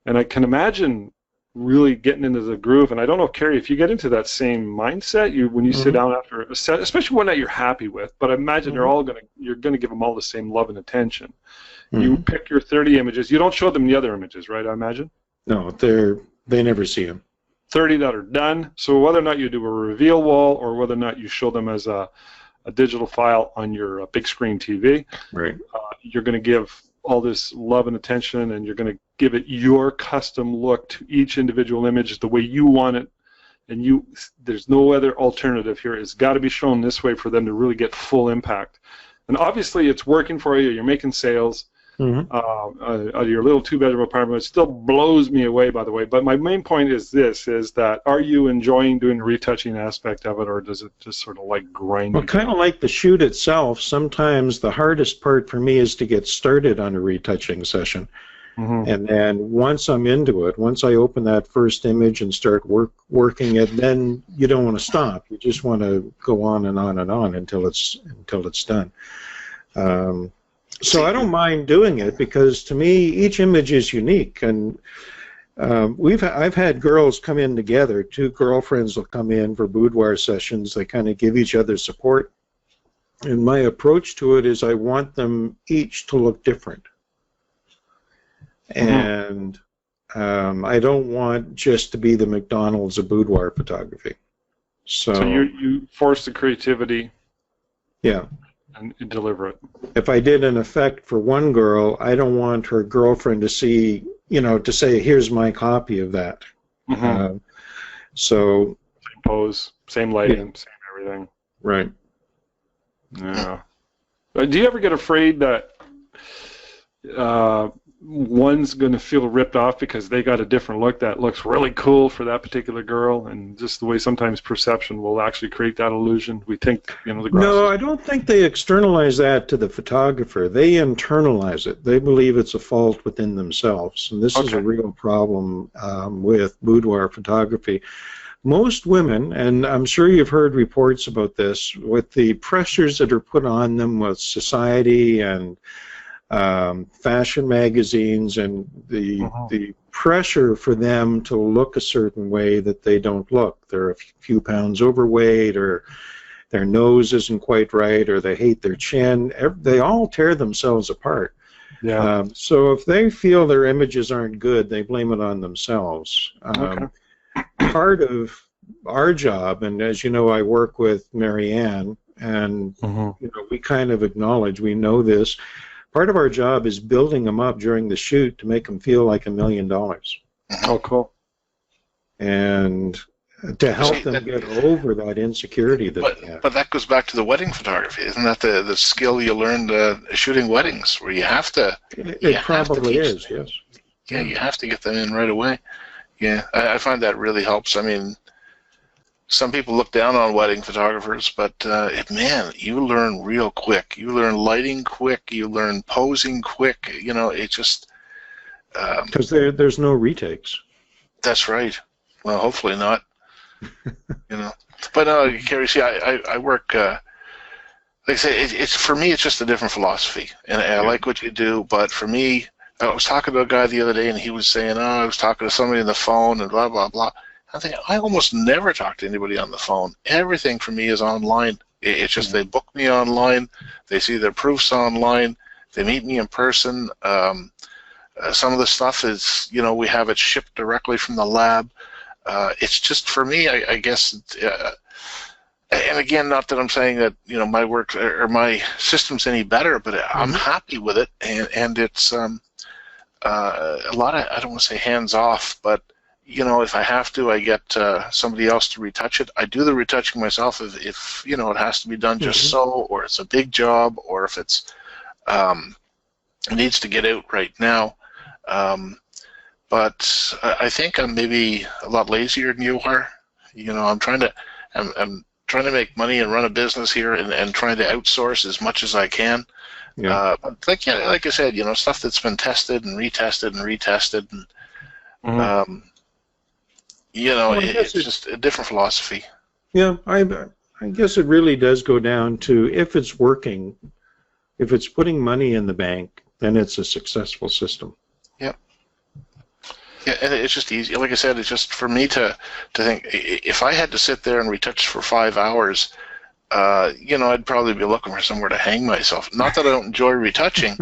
and I can imagine really getting into the groove. And I don't know, Kerry, if you get into that same mindset, when you mm-hmm. sit down after a set, especially one that you're happy with, but I imagine mm-hmm. you're gonna give them all the same love and attention. Mm-hmm. You pick your 30 images. You don't show them the other images, right? I imagine. No, they never see them. 30 that are done. So whether or not you do a reveal wall or whether or not you show them as a digital file on your big screen TV, right? You're going to give all this love and attention, and you're going to give it your custom look to each individual image the way you want it, and there's no other alternative here. It's got to be shown this way for them to really get full impact. And obviously it's working for you. You're making sales. Mm-hmm. Out of your little 2-bedroom apartment. It still blows me away, by the way. But my main point is that are you enjoying doing the retouching aspect of it, or does it just sort of like grind? Well, kind of like the shoot itself, sometimes the hardest part for me is to get started on a retouching session. Mm-hmm. And then once I'm into it, once I open that first image and start working it, then you don't want to stop. You just want to go on and on and on until it's done. So I don't mind doing it because to me each image is unique, and I've had girls come in together. 2 girlfriends will come in for boudoir sessions. They kind of give each other support, and my approach to it is I want them each to look different, and I don't want just to be the McDonald's of boudoir photography. So you force the creativity. Yeah. And deliver it. If I did an effect for one girl, I don't want her girlfriend to see, to say, here's my copy of that. Mm-hmm. So same pose, same lighting, same everything. Right. Yeah. Do you ever get afraid that one's going to feel ripped off because they got a different look that looks really cool for that particular girl, and just the way sometimes perception will actually create that illusion? We think, the grass. No, I don't think they externalize that to the photographer. They internalize it. They believe it's a fault within themselves, and this is a real problem with boudoir photography. Most women, and I'm sure you've heard reports about this, with the pressures that are put on them with society and fashion magazines and the pressure for them to look a certain way that they don't look. They're a few pounds overweight, or their nose isn't quite right, or they hate their chin. They all tear themselves apart. Yeah. So if they feel their images aren't good, they blame it on themselves. Part of our job, and as you know, I work with Marianne, and we kind of acknowledge, we know this, part of our job is building them up during the shoot to make them feel like $1 million. Oh, cool. and to help them get over that insecurity that they have. But that goes back to the wedding photography. Isn't that the skill you learned shooting weddings, where you have to... It probably is, yes. Yeah, you have to get them in right away. Yeah, I find that really helps. I mean, some people look down on wedding photographers, but man, you learn real quick. You learn lighting quick. You learn posing quick. You know, it just... Because there's no retakes. That's right. Well, hopefully not. You know, but Kerry, see, I work. Like I say, it's for me. It's just a different philosophy, and I like what you do. But for me, I was talking to a guy the other day, and he was saying, "Oh, I was talking to somebody on the phone, and blah blah blah." I think I almost never talk to anybody on the phone. Everything for me is online. It's just they book me online, they see their proofs online, they meet me in person. Some of the stuff is, you know, we have it shipped directly from the lab. It's just, for me, I guess, and again, not that I'm saying that, you know, my work or my system's any better, but I'm happy with it, and it's a lot of, I don't want to say hands off, but, you know, if I have to, I get somebody else to retouch it. I do the retouching myself if you know, it has to be done just so, or it's a big job, or if it's it needs to get out right now. But I think I'm maybe a lot lazier than you are. You know, I'm trying to make money and run a business here, and trying to outsource as much as I can. Yeah. But like I said, you know, stuff that's been tested and retested and retested, and you know, well, it's just a different philosophy. Yeah, I guess it really does go down to, if it's working, if it's putting money in the bank, then it's a successful system. Yep. Yeah, and it's just easy. Like I said, it's just for me to think, if I had to sit there and retouch for 5 hours, you know, I'd probably be looking for somewhere to hang myself. Not that I don't enjoy retouching,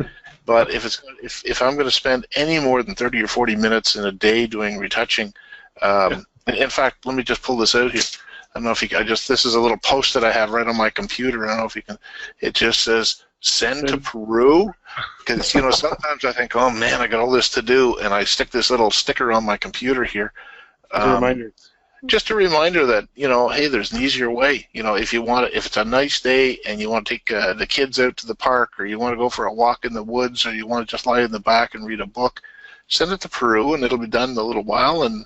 but if I'm going to spend any more than 30 or 40 minutes in a day doing retouching, in fact, let me just pull this out here. I don't know if you can, this is a little post that I have right on my computer. I don't know if you can, it just says, send to Peru, because, you know, sometimes I think, oh man, I got all this to do, and I stick this little sticker on my computer here. Just a reminder that, you know, hey, there's an easier way. You know, if it's a nice day and you want to take the kids out to the park, or you want to go for a walk in the woods, or you want to just lie in the back and read a book, send it to Peru, and it'll be done in a little while, and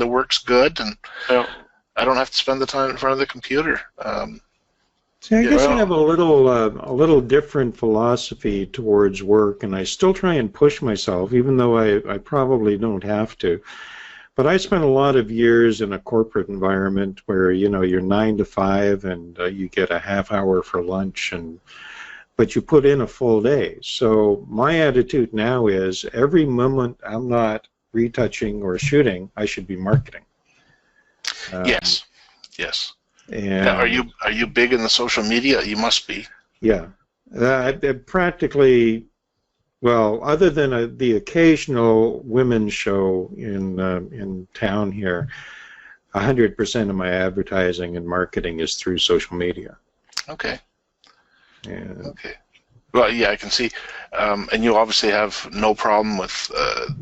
the work's good, and I don't have to spend the time in front of the computer. See, I guess I have a little different philosophy towards work, and I still try and push myself, even though I probably don't have to. But I spent a lot of years in a corporate environment where, you know, you're 9 to 5, and you get a half hour for lunch, but you put in a full day. So my attitude now is, every moment I'm not retouching or shooting, I should be marketing. Yes. And now, are you big in the social media? You must be. Yeah, practically. Well, other than the occasional women's show in town here, 100% of my advertising and marketing is through social media. Okay. Yeah. Okay. Well, yeah, I can see, and you obviously have no problem with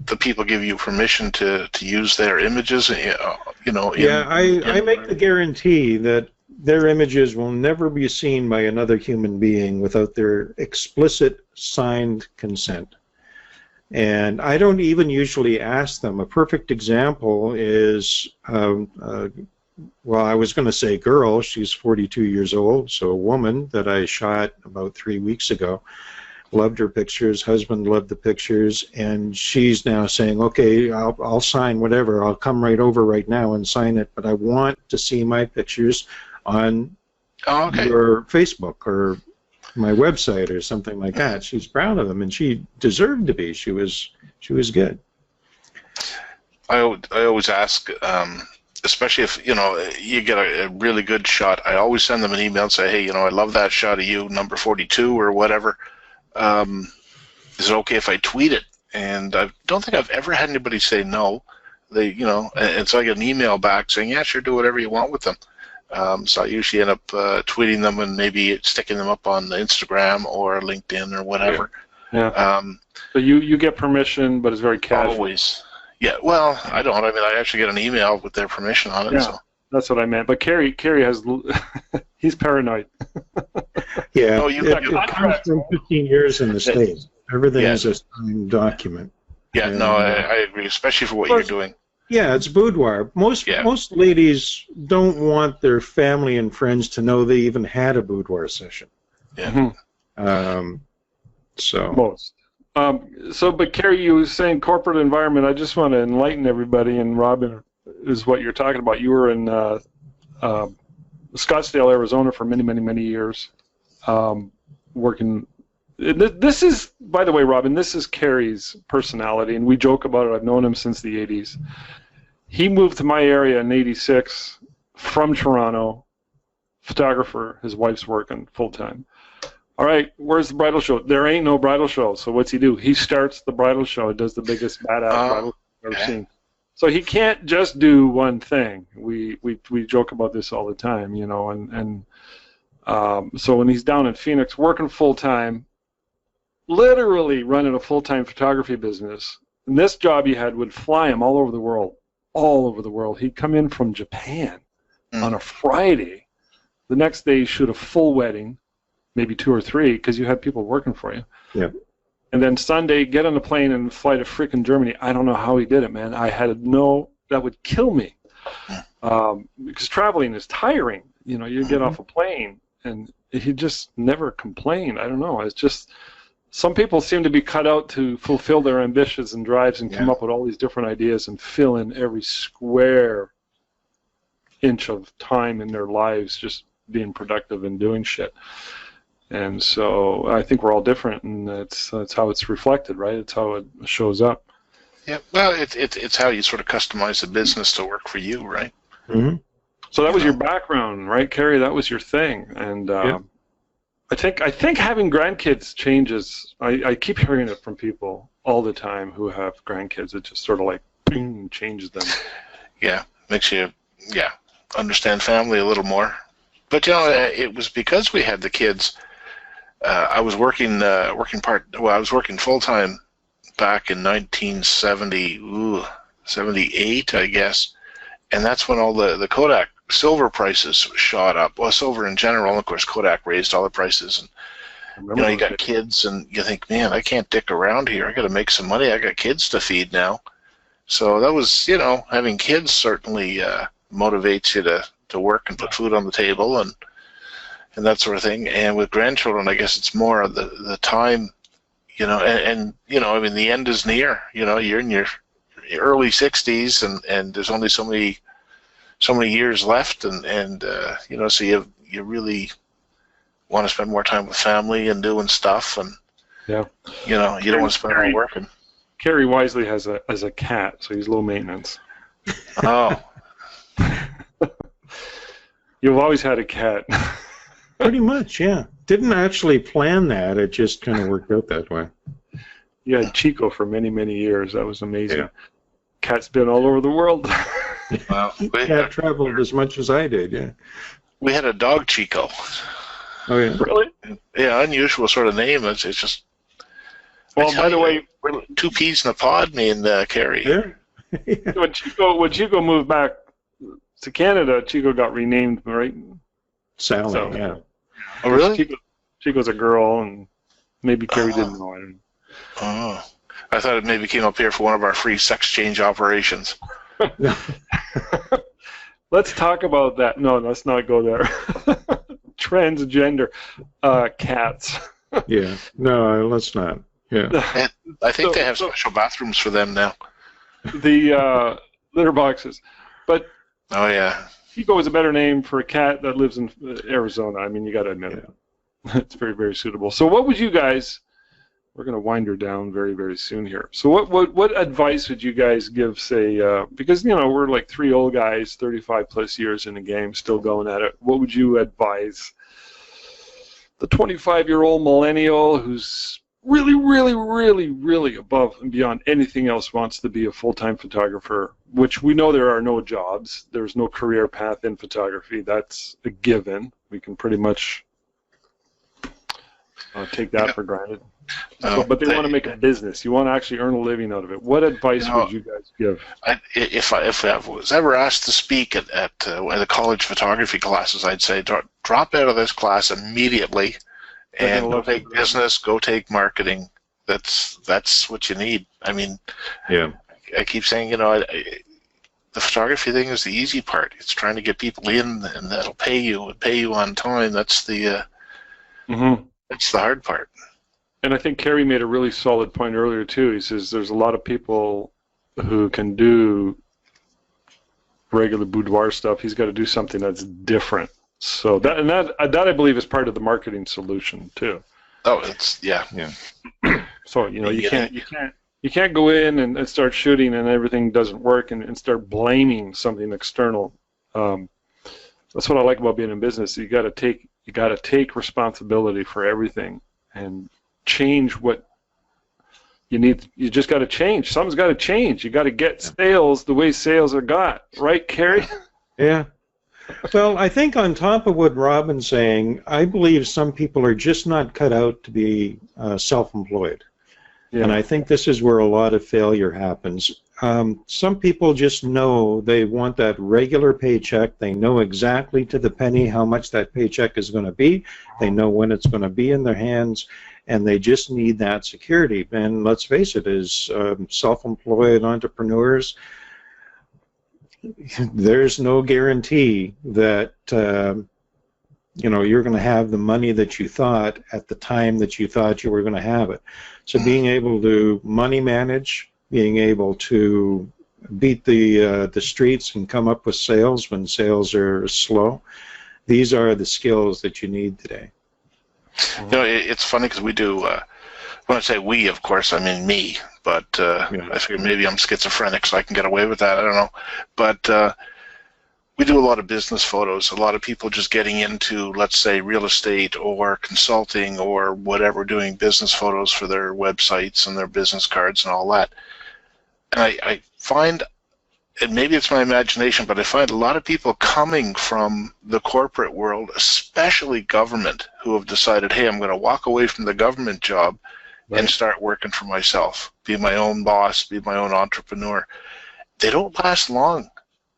the people give you permission to use their images, you know. I make the guarantee that their images will never be seen by another human being without their explicit signed consent. And I don't even usually ask them. A perfect example is, well, I was going to say girl, she's 42 years old, so a woman that I shot about 3 weeks ago. Loved her pictures, husband loved the pictures, and she's now saying, okay, I'll sign whatever, I'll come right over right now and sign it, but I want to see my pictures on your Facebook or my website or something like that. She's proud of them, and she deserved to be. She was good. I always ask, especially if, you know, you get a really good shot, I always send them an email and say, hey, you know, I love that shot of you, number 42 or whatever. Is it okay if I tweet it? And I don't think I've ever had anybody say no. They, you know, and so I get an email back saying, yeah, sure, do whatever you want with them. So I usually end up tweeting them and maybe sticking them up on Instagram or LinkedIn or whatever. Yeah. So you get permission, but it's very casual. Always. Yeah, well, I don't. I mean, I actually get an email with their permission on it. Yeah. So. That's what I meant. But Kerry has, he's paranoid. Yeah, Oh, it comes from 15 years in the States. Everything is a signed document. Yeah, And, no, I agree, especially for what you're doing. Yeah, it's boudoir. Most ladies don't want their family and friends to know they even had a boudoir session. Yeah. So. Most. But Kerry, you were saying corporate environment. I just want to enlighten everybody, and Robin is what you're talking about. You were in Scottsdale, Arizona for many, many, many years, working. This is, by the way, Robin, this is Kerry's personality, and we joke about it. I've known him since the 80s. He moved to my area in 86 from Toronto, photographer. His wife's working full-time. All right, where's the bridal show? There ain't no bridal show. So what's he do? He starts the bridal show. Does the biggest badass bridal show I've ever seen. So he can't just do one thing. We joke about this all the time, you know. And so when he's down in Phoenix working full-time, literally running a full-time photography business, and this job he had would fly him all over the world. All over the world. He'd come in from Japan on a Friday. The next day he'd shoot a full wedding, maybe 2 or 3, because you had people working for you. Yeah. And then Sunday, get on a plane and fly to freaking Germany. I don't know how he did it, man. That would kill me. Because traveling is tiring. You know, you get off a plane, and he just never complained. I don't know. It's just, some people seem to be cut out to fulfill their ambitions and drives and come up with all these different ideas and fill in every square inch of time in their lives just being productive and doing shit. And so I think we're all different, and that's how it's reflected, right? It's how it shows up. Yeah, well, it's how you sort of customize the business to work for you, right? Mm-hmm. So that was your background, right, Kerry? That was your thing, and I think having grandkids changes. I keep hearing it from people all the time who have grandkids. It just sort of like bing, changes them. Yeah, makes you understand family a little more. But you know, it was because we had the kids. I was working I was working full time back in 1978, I guess, and that's when all the Kodak silver prices shot up. Well, silver in general, and of course Kodak raised all the prices. And you know, you got kids, and you think, man, I can't dick around here. I got to make some money. I got kids to feed now. So that was, you know, having kids certainly motivates you to work and put food on the table and that sort of thing. And with grandchildren, I guess it's more of the time, you know, and you know, I mean, the end is near. You know, you're in your early 60s, and there's only so many years left, and you know, so you really want to spend more time with family and doing stuff, and you know, you don't want to spend it all working. Kerry wisely has a cat, so he's low maintenance. Oh. You've always had a cat. Pretty much, yeah. Didn't actually plan that. It just kind of worked out that way. You had Chico for many, many years. That was amazing. Yeah. Cat's been all over the world. Well, Cat traveled as much as I did, yeah. We had a dog, Chico. Oh, yeah. Really? Yeah, unusual sort of name. It's just... Well, by the way... We're 2 peas in a pod, me and Kerry. Yeah. When Chico moved back to Canada, Chico got renamed, right? Sally, yeah. Oh, really? Chico's a girl, and maybe Kerry didn't know. I don't know. Oh. I thought it maybe came up here for one of our free sex change operations. Let's talk about that. No, let's not go there. Transgender cats. Yeah. No, let's not. Yeah. And I think they have special bathrooms for them now. The litter boxes. But oh, yeah. Chico is a better name for a cat that lives in Arizona. I mean, you got to admit it. It's very, very suitable. So what would you guys... We're going to wind her down very, very soon here. So what advice would you guys give, say, because, you know, we're like 3 old guys, 35 plus years in the game, still going at it. What would you advise the 25-year-old millennial who's really, really, really, really above and beyond anything else wants to be a full-time photographer, which we know there are no jobs. There's no career path in photography. That's a given. We can pretty much take that for granted. But they want to make a business. You want to actually earn a living out of it. What advice would you guys give? If I was ever asked to speak at the college photography classes, I'd say drop out of this class immediately and go take business, go take marketing. That's what you need. I mean, yeah. I keep saying, the photography thing is the easy part. It's trying to get people in, and that'll pay you on time. That's the that's the hard part. And I think Kerry made a really solid point earlier too. He says there's a lot of people who can do regular boudoir stuff. He's got to do something that's different. So that I believe is part of the marketing solution too. Oh, it's yeah. So you can't go in and start shooting and everything doesn't work and start blaming something external. That's what I like about being in business. You got to take responsibility for everything and change what you need. You just got to change. Something's got to change. You got to get sales the way sales are got, right, Kerry? Yeah. Well, I think on top of what Robin's saying, I believe some people are just not cut out to be self-employed. Yeah. And I think this is where a lot of failure happens. Some people just know they want that regular paycheck. They know exactly to the penny how much that paycheck is going to be. They know when it's going to be in their hands, and they just need that security. And let's face it, as self-employed entrepreneurs, there's no guarantee that you're going to have the money that you thought at the time that you thought you were going to have it. So being able to money manage, being able to beat the streets and come up with sales when sales are slow, these are the skills that you need today. It's funny because we do. When I say we, of course, I mean me. But I figure maybe I'm schizophrenic, so I can get away with that. I don't know. But we do a lot of business photos. A lot of people just getting into, let's say, real estate or consulting or whatever, doing business photos for their websites and their business cards and all that. And I find, and maybe it's my imagination, but I find a lot of people coming from the corporate world, especially government, who have decided, hey, I'm going to walk away from the government job and start working for myself, be my own boss, be my own entrepreneur. They don't last long,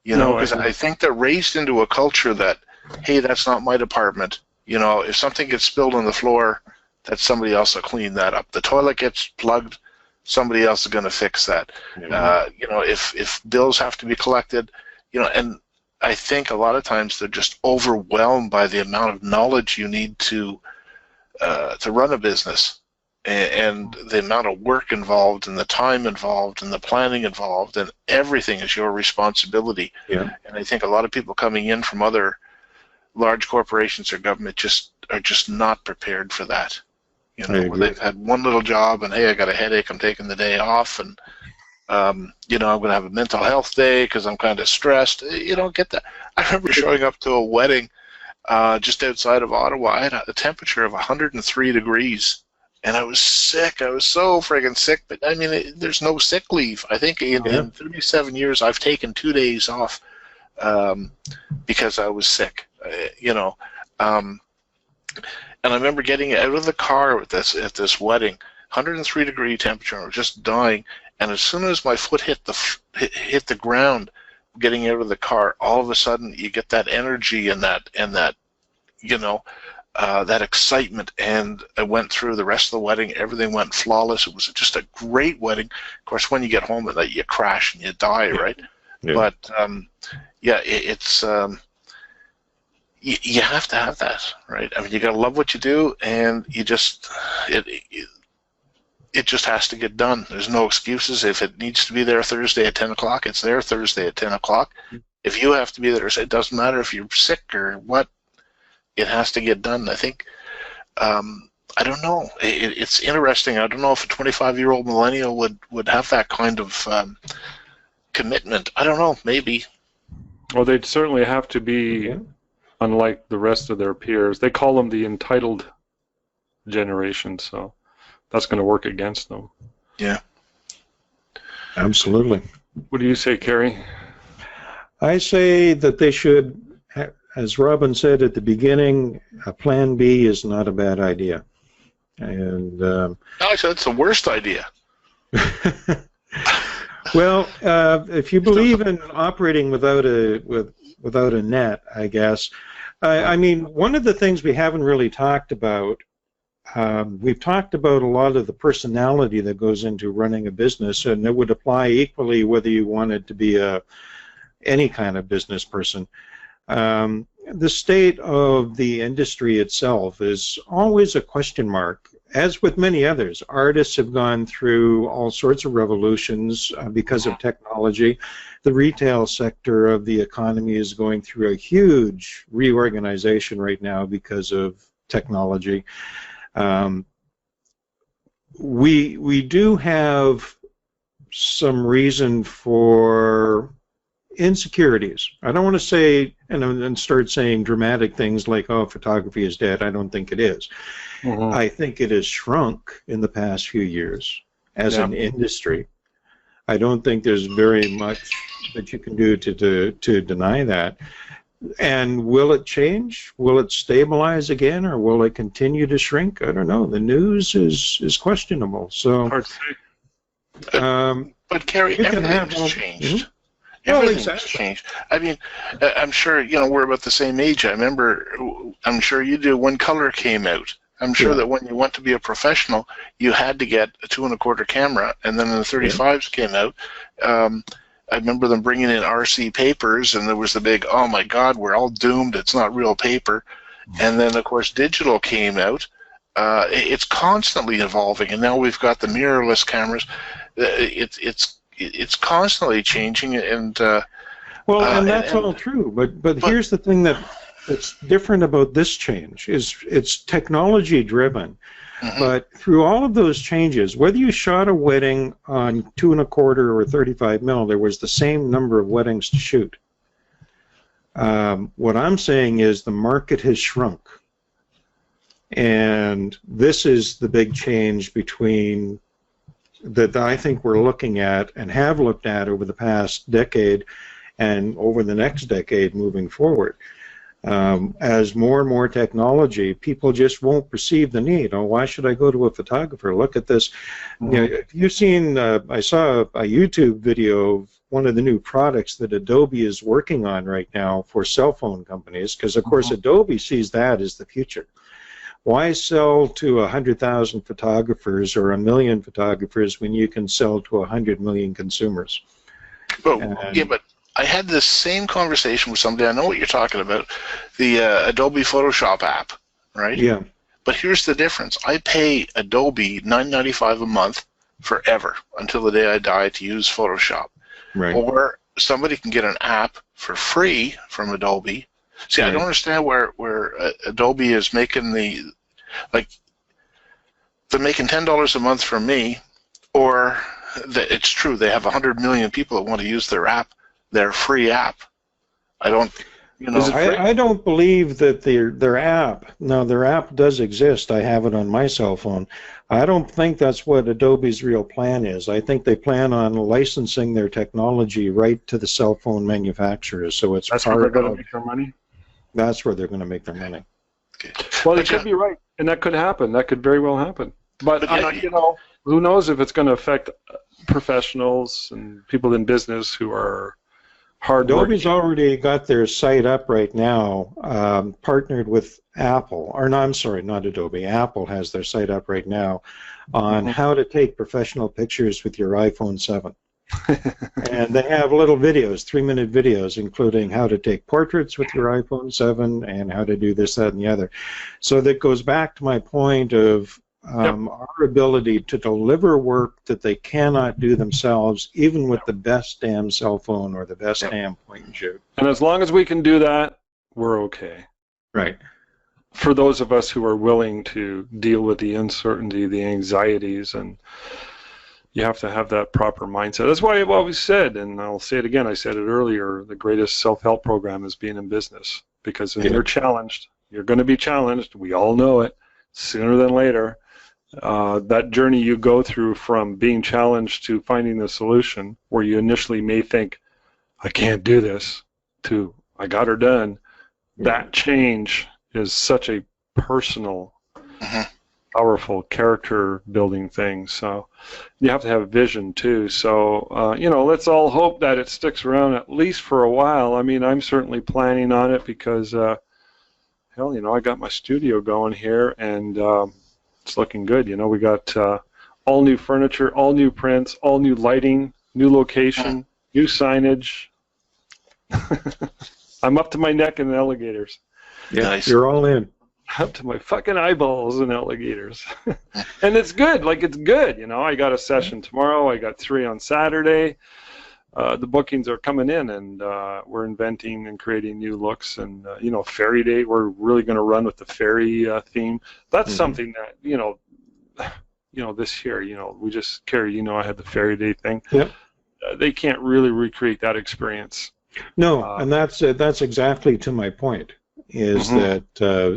because I think they're raised into a culture that, hey, that's not my department. If something gets spilled on the floor, that's somebody else will clean that up. The toilet gets plugged, somebody else is going to fix that. If bills have to be collected, and I think a lot of times they're just overwhelmed by the amount of knowledge you need to run a business. And the amount of work involved and the time involved and the planning involved and everything is your responsibility. Yeah. And I think a lot of people coming in from other large corporations or government are just not prepared for that. Where they've had one little job and, hey, I got a headache, I'm taking the day off, and I'm going to have a mental health day because I'm kind of stressed. You don't get that. I remember showing up to a wedding just outside of Ottawa. I had a temperature of 103 degrees. And I was sick. I was so friggin' sick. But, I mean, there's no sick leave. I think in 37 years I've taken 2 days off because I was sick, And I remember getting out of the car at this wedding, 103-degree temperature. I was just dying. And as soon as my foot hit the ground, getting out of the car, all of a sudden you get that energy and that that excitement, and I went through the rest of the wedding. Everything went flawless. It was just a great wedding. Of course, when you get home at night, you crash and you die, right? Yeah. But it's you have to have that, right? I mean, you got to love what you do, and you just it just has to get done. There's no excuses. If it needs to be there Thursday at 10 o'clock, it's there Thursday at 10 o'clock. If you have to be there, it doesn't matter if you're sick or what. It has to get done. I think, I don't know. It's interesting. I don't know if a 25-year-old millennial would have that kind of commitment. I don't know. Maybe. Well, they'd certainly have to be unlike the rest of their peers. They call them the entitled generation, so that's going to work against them. Yeah. Absolutely. What do you say, Kerry? I say that they should, as Robin said at the beginning, a plan B is not a bad idea. And Alex, that's the worst idea. well, if you believe in operating without a net, I guess. I mean, one of the things we haven't really talked about, we've talked about a lot of the personality that goes into running a business, and it would apply equally whether you wanted to be any kind of business person. The state of the industry itself is always a question mark. As with many others, artists have gone through all sorts of revolutions because of technology. The retail sector of the economy is going through a huge reorganization right now because of technology. We do have some reason for insecurities. I don't want to say and start saying dramatic things like, oh, photography is dead. I don't think it is. I think it has shrunk in the past few years as an industry. I don't think there's very much that you can do to deny that. And will it change? Will it stabilize again, or will it continue to shrink? I don't know. The news is questionable. So, hard to say. But Kerry, everything's changed. Everything's changed. I mean, I'm sure we're about the same age. I remember. I'm sure you do when color came out. I'm sure that when you went to be a professional, you had to get a 2 1/4 camera, and then the 35s came out. I remember them bringing in RC papers, and there was the big, oh my God, we're all doomed. It's not real paper. And then, of course, digital came out. It's constantly evolving, and now we've got the mirrorless cameras. It's constantly changing, and and that's all true. But here's the thing that's different about this change is it's technology driven. But through all of those changes, whether you shot a wedding on 2 1/4 or 35 mil, there was the same number of weddings to shoot. What I'm saying is the market has shrunk. And this is the big change between that I think we're looking at and have looked at over the past decade and over the next decade moving forward. As more and more technology, people just won't perceive the need. Oh, why should I go to a photographer? Look at this. You've seen, I saw a YouTube video of one of the new products that Adobe is working on right now for cell phone companies, because of course Adobe sees that as the future. Why sell to 100,000 photographers or 1 million photographers when you can sell to 100 million consumers? But I had this same conversation with somebody. I know what you're talking about, the Adobe Photoshop app, right? Yeah. But here's the difference. I pay Adobe $9.95 a month forever until the day I die to use Photoshop. Right. Or somebody can get an app for free from Adobe. See, I don't understand where Adobe is making they're making $10 a month from me, or it's true, they have 100 million people that want to use their app, their free app. I don't, I don't believe that their app, now their app does exist, I have it on my cell phone. I don't think that's what Adobe's real plan is. I think they plan on licensing their technology right to the cell phone manufacturers, so it's that's where they're going to make their money? That's where they're going to make their money. Okay. Well, it could be right, and that could happen. That could very well happen. But who knows if it's going to affect professionals and people in business who are hard. Adobe's already got their site up right now, partnered with Apple. Or no, I'm sorry, not Adobe. Apple has their site up right now on how to take professional pictures with your iPhone 7. And they have little videos, 3-minute videos, including how to take portraits with your iPhone 7 and how to do this, that, and the other. So that goes back to my point of our ability to deliver work that they cannot do themselves, even with the best damn cell phone or the best damn point and shoot. And as long as we can do that, we're okay. Right. For those of us who are willing to deal with the uncertainty, the anxieties, and you have to have that proper mindset. That's why I've always said, and I'll say it again, I said it earlier, the greatest self-help program is being in business. Because when you're challenged, you're going to be challenged. We all know it, sooner than later. That journey you go through from being challenged to finding the solution, where you initially may think, I can't do this, to I got her done, that change is such a personal powerful character building thing. So you have to have vision too. So, let's all hope that it sticks around at least for a while. I mean, I'm certainly planning on it because, hell, I got my studio going here and it's looking good. We got all new furniture, all new prints, all new lighting, new location, new signage. I'm up to my neck in alligators. Yeah, Nice. You're all in. Up to my fucking eyeballs in alligators. And it's good. It's good. I got a session tomorrow. I got 3 on Saturday. The bookings are coming in, and we're inventing and creating new looks. And, Fairy Day, we're really going to run with the fairy theme. That's something that, this year, we just, Kerry, I had the Fairy Day thing. Yep. They can't really recreate that experience. No, and that's exactly to my point, is that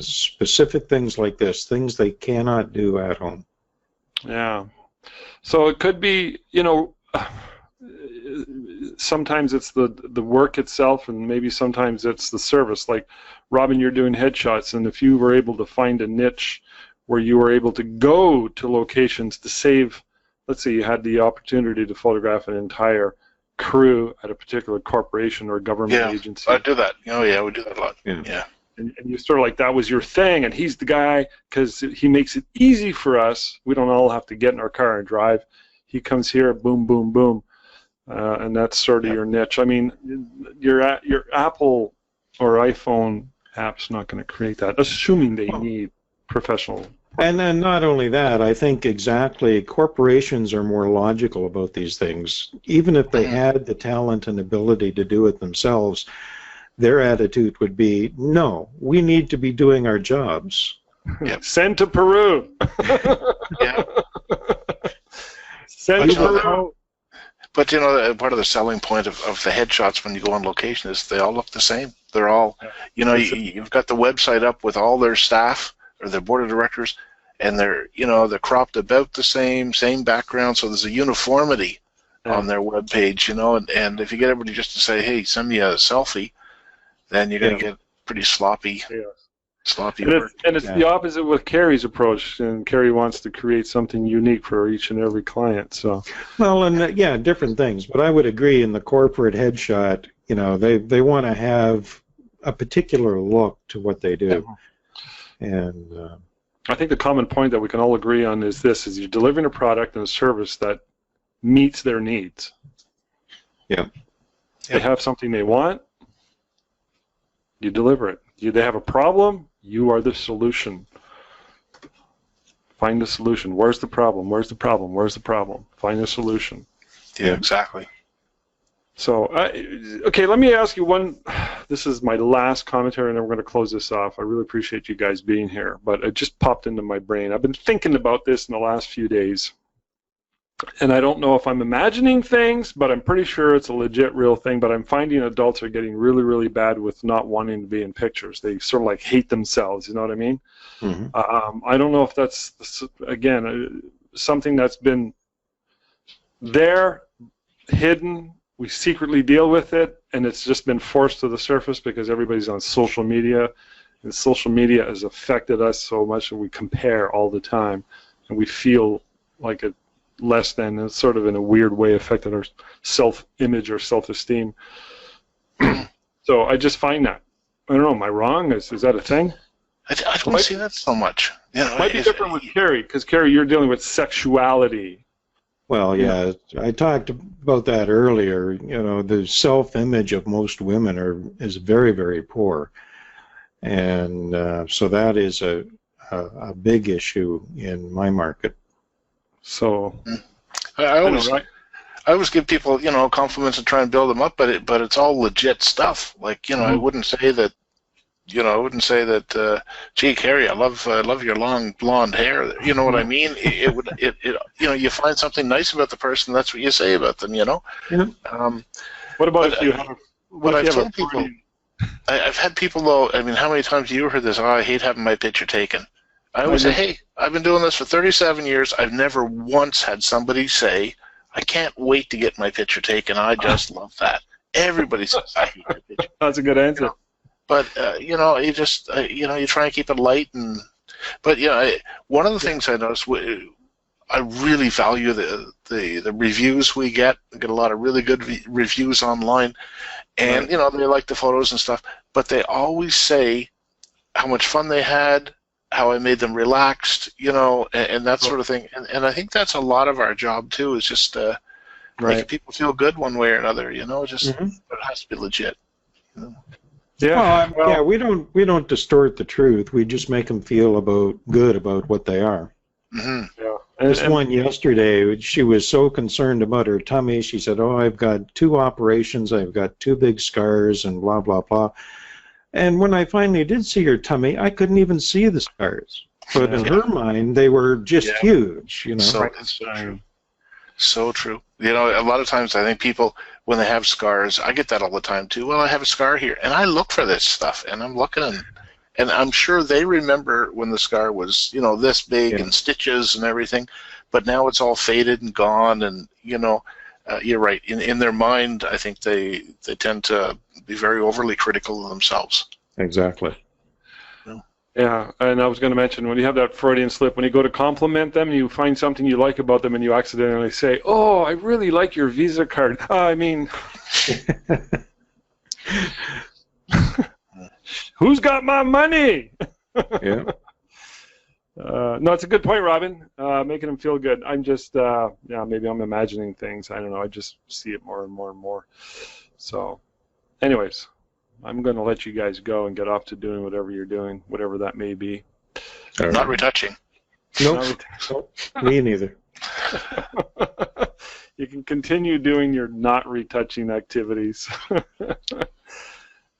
specific things like this, things they cannot do at home. Yeah. So it could be, sometimes it's the work itself, and maybe sometimes it's the service. Like, Robin, you're doing headshots, and if you were able to find a niche where you were able to go to locations to save, let's say you had the opportunity to photograph an entire crew at a particular corporation or government agency. I do that. We do that a lot. Yeah. And you sort of that was your thing, and he's the guy because he makes it easy for us. We don't all have to get in our car and drive. He comes here, boom, boom, boom, and that's sort of your niche. I mean, your Apple or iPhone app's not going to create that, assuming they need professional. And then not only that, I think exactly corporations are more logical about these things. Even if they had the talent and ability to do it themselves, their attitude would be, no, we need to be doing our jobs. Yep. Send to Peru. Yeah. Send to Peru. But, part of the selling point of the headshots when you go on location is they all look the same. They're all, you've got the website up with all their staff or their board of directors, and they're cropped about the same background, so there's a uniformity on their web page, and if you get everybody just to say, hey, send me a selfie, then you're going to get pretty sloppy work. And it's the opposite with Kerry's approach, and Kerry wants to create something unique for each and every client. So, well, and different things, but I would agree in the corporate headshot, they want to have a particular look to what they do. And I think the common point that we can all agree on is this: is you're delivering a product and a service that meets their needs. Yeah. They have something they want, you deliver it. They have a problem, you are the solution. Find the solution. Where's the problem? Where's the problem? Where's the problem? Find the solution. Yeah, exactly. So, okay, let me ask you one. This is my last commentary, and then we're going to close this off. I really appreciate you guys being here, but it just popped into my brain. I've been thinking about this in the last few days, and I don't know if I'm imagining things, but I'm pretty sure it's a legit real thing. But I'm finding adults are getting really, really bad with not wanting to be in pictures. They sort of hate themselves, you know what I mean? I don't know if that's, again, something that's been there, hidden. We secretly deal with it, and it's just been forced to the surface because everybody's on social media, and social media has affected us so much, and we compare all the time, and we feel like it less than, it's sort of in a weird way affected our self-image or self-esteem. So I just find that. I don't know, am I wrong? Is that a thing? I don't see that so much. It might be different with Kerry, because Kerry, you're dealing with sexuality. Well, yeah, I talked about that earlier. The self-image of most women is very, very poor, and so that is a big issue in my market. So, I always give people, compliments and try and build them up, but it's all legit stuff. I wouldn't say that. Gee, Kerry, I love your long blonde hair. You know what I mean? You find something nice about the person, that's what you say about them. Yeah. What about if you have? What I've told people, I've had people though. I mean, how many times have you heard this? Oh, I hate having my picture taken. I always say, hey, I've been doing this for 37 years. I've never once had somebody say, I can't wait to get my picture taken. I just love that. Everybody says, I hate my picture. That's a good answer. But you just you try and keep it light, and But one of the things I noticed, I really value the reviews we get. We get a lot of really good reviews online, and they like the photos and stuff. But they always say how much fun they had, how I made them relaxed, and that sort of thing. And I think that's a lot of our job too, is just making people feel good one way or another. Just but it has to be legit. Yeah. We don't distort the truth. We just make them feel good about what they are. Mm-hmm. Yeah. This one yesterday, she was so concerned about her tummy. She said, "Oh, I've got 2 operations. I've got 2 big scars, and blah blah blah." And when I finally did see her tummy, I couldn't even see the scars. But in her mind, they were just huge. So true. So true. A lot of times I think people, when they have scars, I get that all the time too. Well, I have a scar here, and I look for this stuff, and I'm looking, and I'm sure they remember when the scar was, this big and stitches and everything, but now it's all faded and gone, and you're right. In their mind, I think they tend to be very overly critical of themselves. Exactly. Yeah, and I was going to mention, when you have that Freudian slip, when you go to compliment them, you find something you like about them, and you accidentally say, "Oh, I really like your Visa card." Who's got my money? Yeah. No, it's a good point, Robin. Making them feel good. I'm just, maybe I'm imagining things. I don't know. I just see it more and more and more. So, anyways, I'm going to let you guys go and get off to doing whatever you're doing, whatever that may be. Not retouching. Nope. Me neither. You can continue doing your not retouching activities.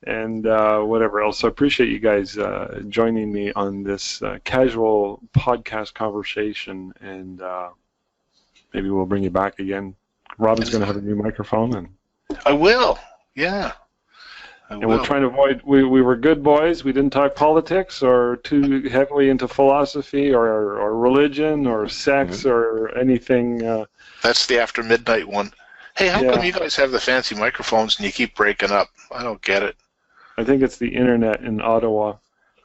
And whatever else. So I appreciate you guys joining me on this casual podcast conversation, and maybe we'll bring you back again. Robin's going to have a new microphone, and I will. Yeah. We'll try to avoid. We were good boys. We didn't talk politics or too heavily into philosophy or religion or sex or anything. That's the after midnight one. Hey, how come you guys have the fancy microphones and you keep breaking up? I don't get it. I think it's the internet in Ottawa.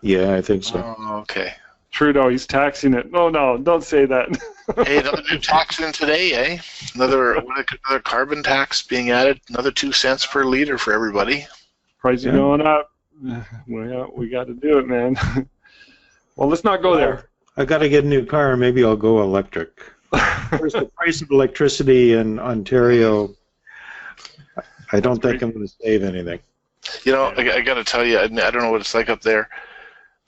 Yeah, I think so. Oh, okay. Trudeau, he's taxing it. No, don't say that. Hey, another new tax in today, eh? Another carbon tax being added. Another 2 cents per liter for everybody. Prices going up. Well, we got to do it, man. Well, let's not go there. I got to get a new car. Maybe I'll go electric. Where's the price of electricity in Ontario? I don't think I'm going to save anything. I got to tell you, I don't know what it's like up there,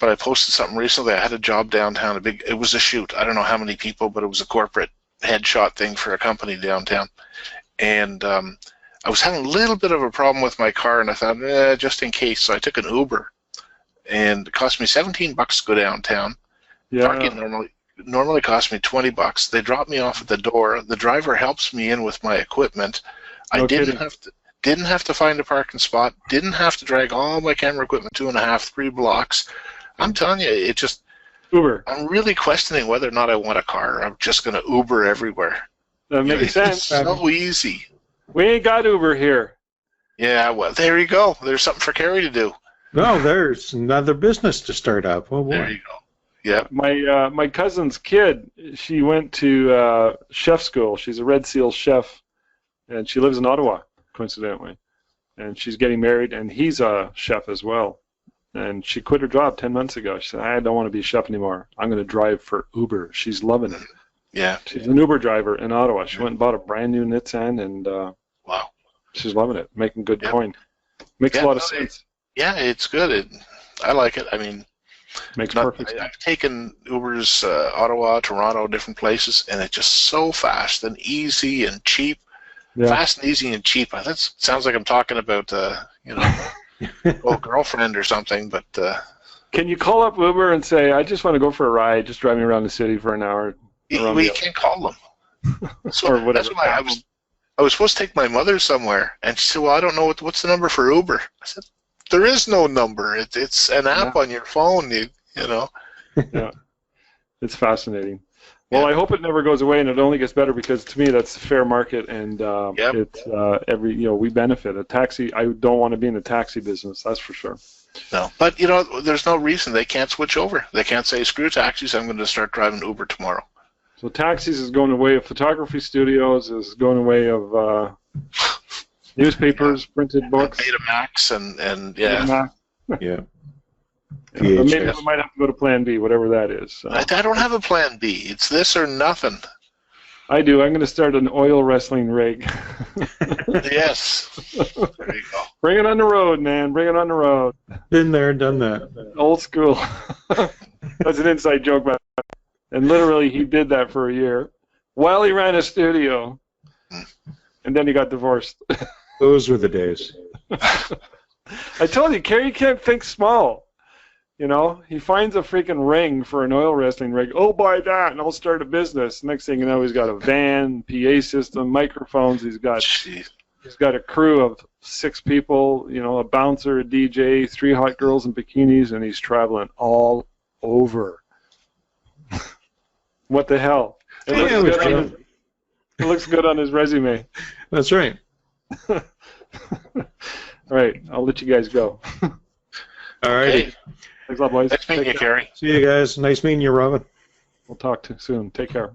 but I posted something recently. I had a job downtown. It was a shoot. I don't know how many people, but it was a corporate headshot thing for a company downtown, and I was having a little bit of a problem with my car, and I thought, just in case. So I took an Uber, and it cost me $17 to go downtown. Yeah. Parking normally cost me $20. They dropped me off at the door. The driver helps me in with my equipment. I didn't have to find a parking spot. Didn't have to drag all my camera equipment 2.5-3 blocks. I'm telling you, it just Uber. I'm really questioning whether or not I want a car. I'm just going to Uber everywhere. That makes sense. It's so easy. We ain't got Uber here. Yeah, well, there you go. There's something for Kerry to do. No, there's another business to start up. Oh boy. There you go. Yeah. My cousin's kid, she went to chef school. She's a Red Seal chef, and she lives in Ottawa, coincidentally. And she's getting married, and he's a chef as well. And she quit her job 10 months ago. She said, "I don't want to be a chef anymore. I'm going to drive for Uber." She's loving it. Yeah. She's an Uber driver in Ottawa. She went and bought a brand new Nissan, and wow, she's loving it, making good coin. Makes a lot of sense. It's good. I like it. I mean, makes perfect sense. I've taken Ubers, Ottawa, Toronto, different places, and it's just so fast and easy and cheap. Yeah. Fast and easy and cheap. That sounds like I'm talking about, old girlfriend or something, but... Can you call up Uber and say, "I just want to go for a ride, just drive me around the city for an hour"? You can't call them. So or whatever. That's why I was supposed to take my mother somewhere, and she said, "Well, I don't know what's the number for Uber." I said, "There is no number. It's an app on your phone. You know." Yeah, it's fascinating. Well, I hope it never goes away, and it only gets better, because to me that's the fair market, and it's we benefit. A taxi. I don't want to be in the taxi business. That's for sure. No, but there's no reason they can't switch over. They can't say, screw taxis, I'm going to start driving Uber tomorrow. So taxis is going away of photography studios, is going away of newspapers, printed books. Betamax and yeah. Yeah. But maybe we might have to go to Plan B, whatever that is. So. I don't have a Plan B. It's this or nothing. I do. I'm going to start an oil wrestling rig. Yes. There you go. Bring it on the road, man. Bring it on the road. Been there, done that. Old school. That's an inside joke, but and literally he did that for a year while he ran a studio, and then he got divorced. Those were the days. I told you, Kerry can't think small. He finds a freaking ring for an oil wrestling rig. Oh, buy that, and I'll start a business. Next thing you know, he's got a van, PA system, microphones. He's got a crew of 6 people. A bouncer, a DJ, 3 hot girls in bikinis, and he's traveling all over. What the hell? It looks good on his resume. That's right. All right, I'll let you guys go. All righty. Okay. Thanks a lot, boys. Nice meeting you, Kerry. See you guys. Nice meeting you, Robin. We'll talk soon. Take care.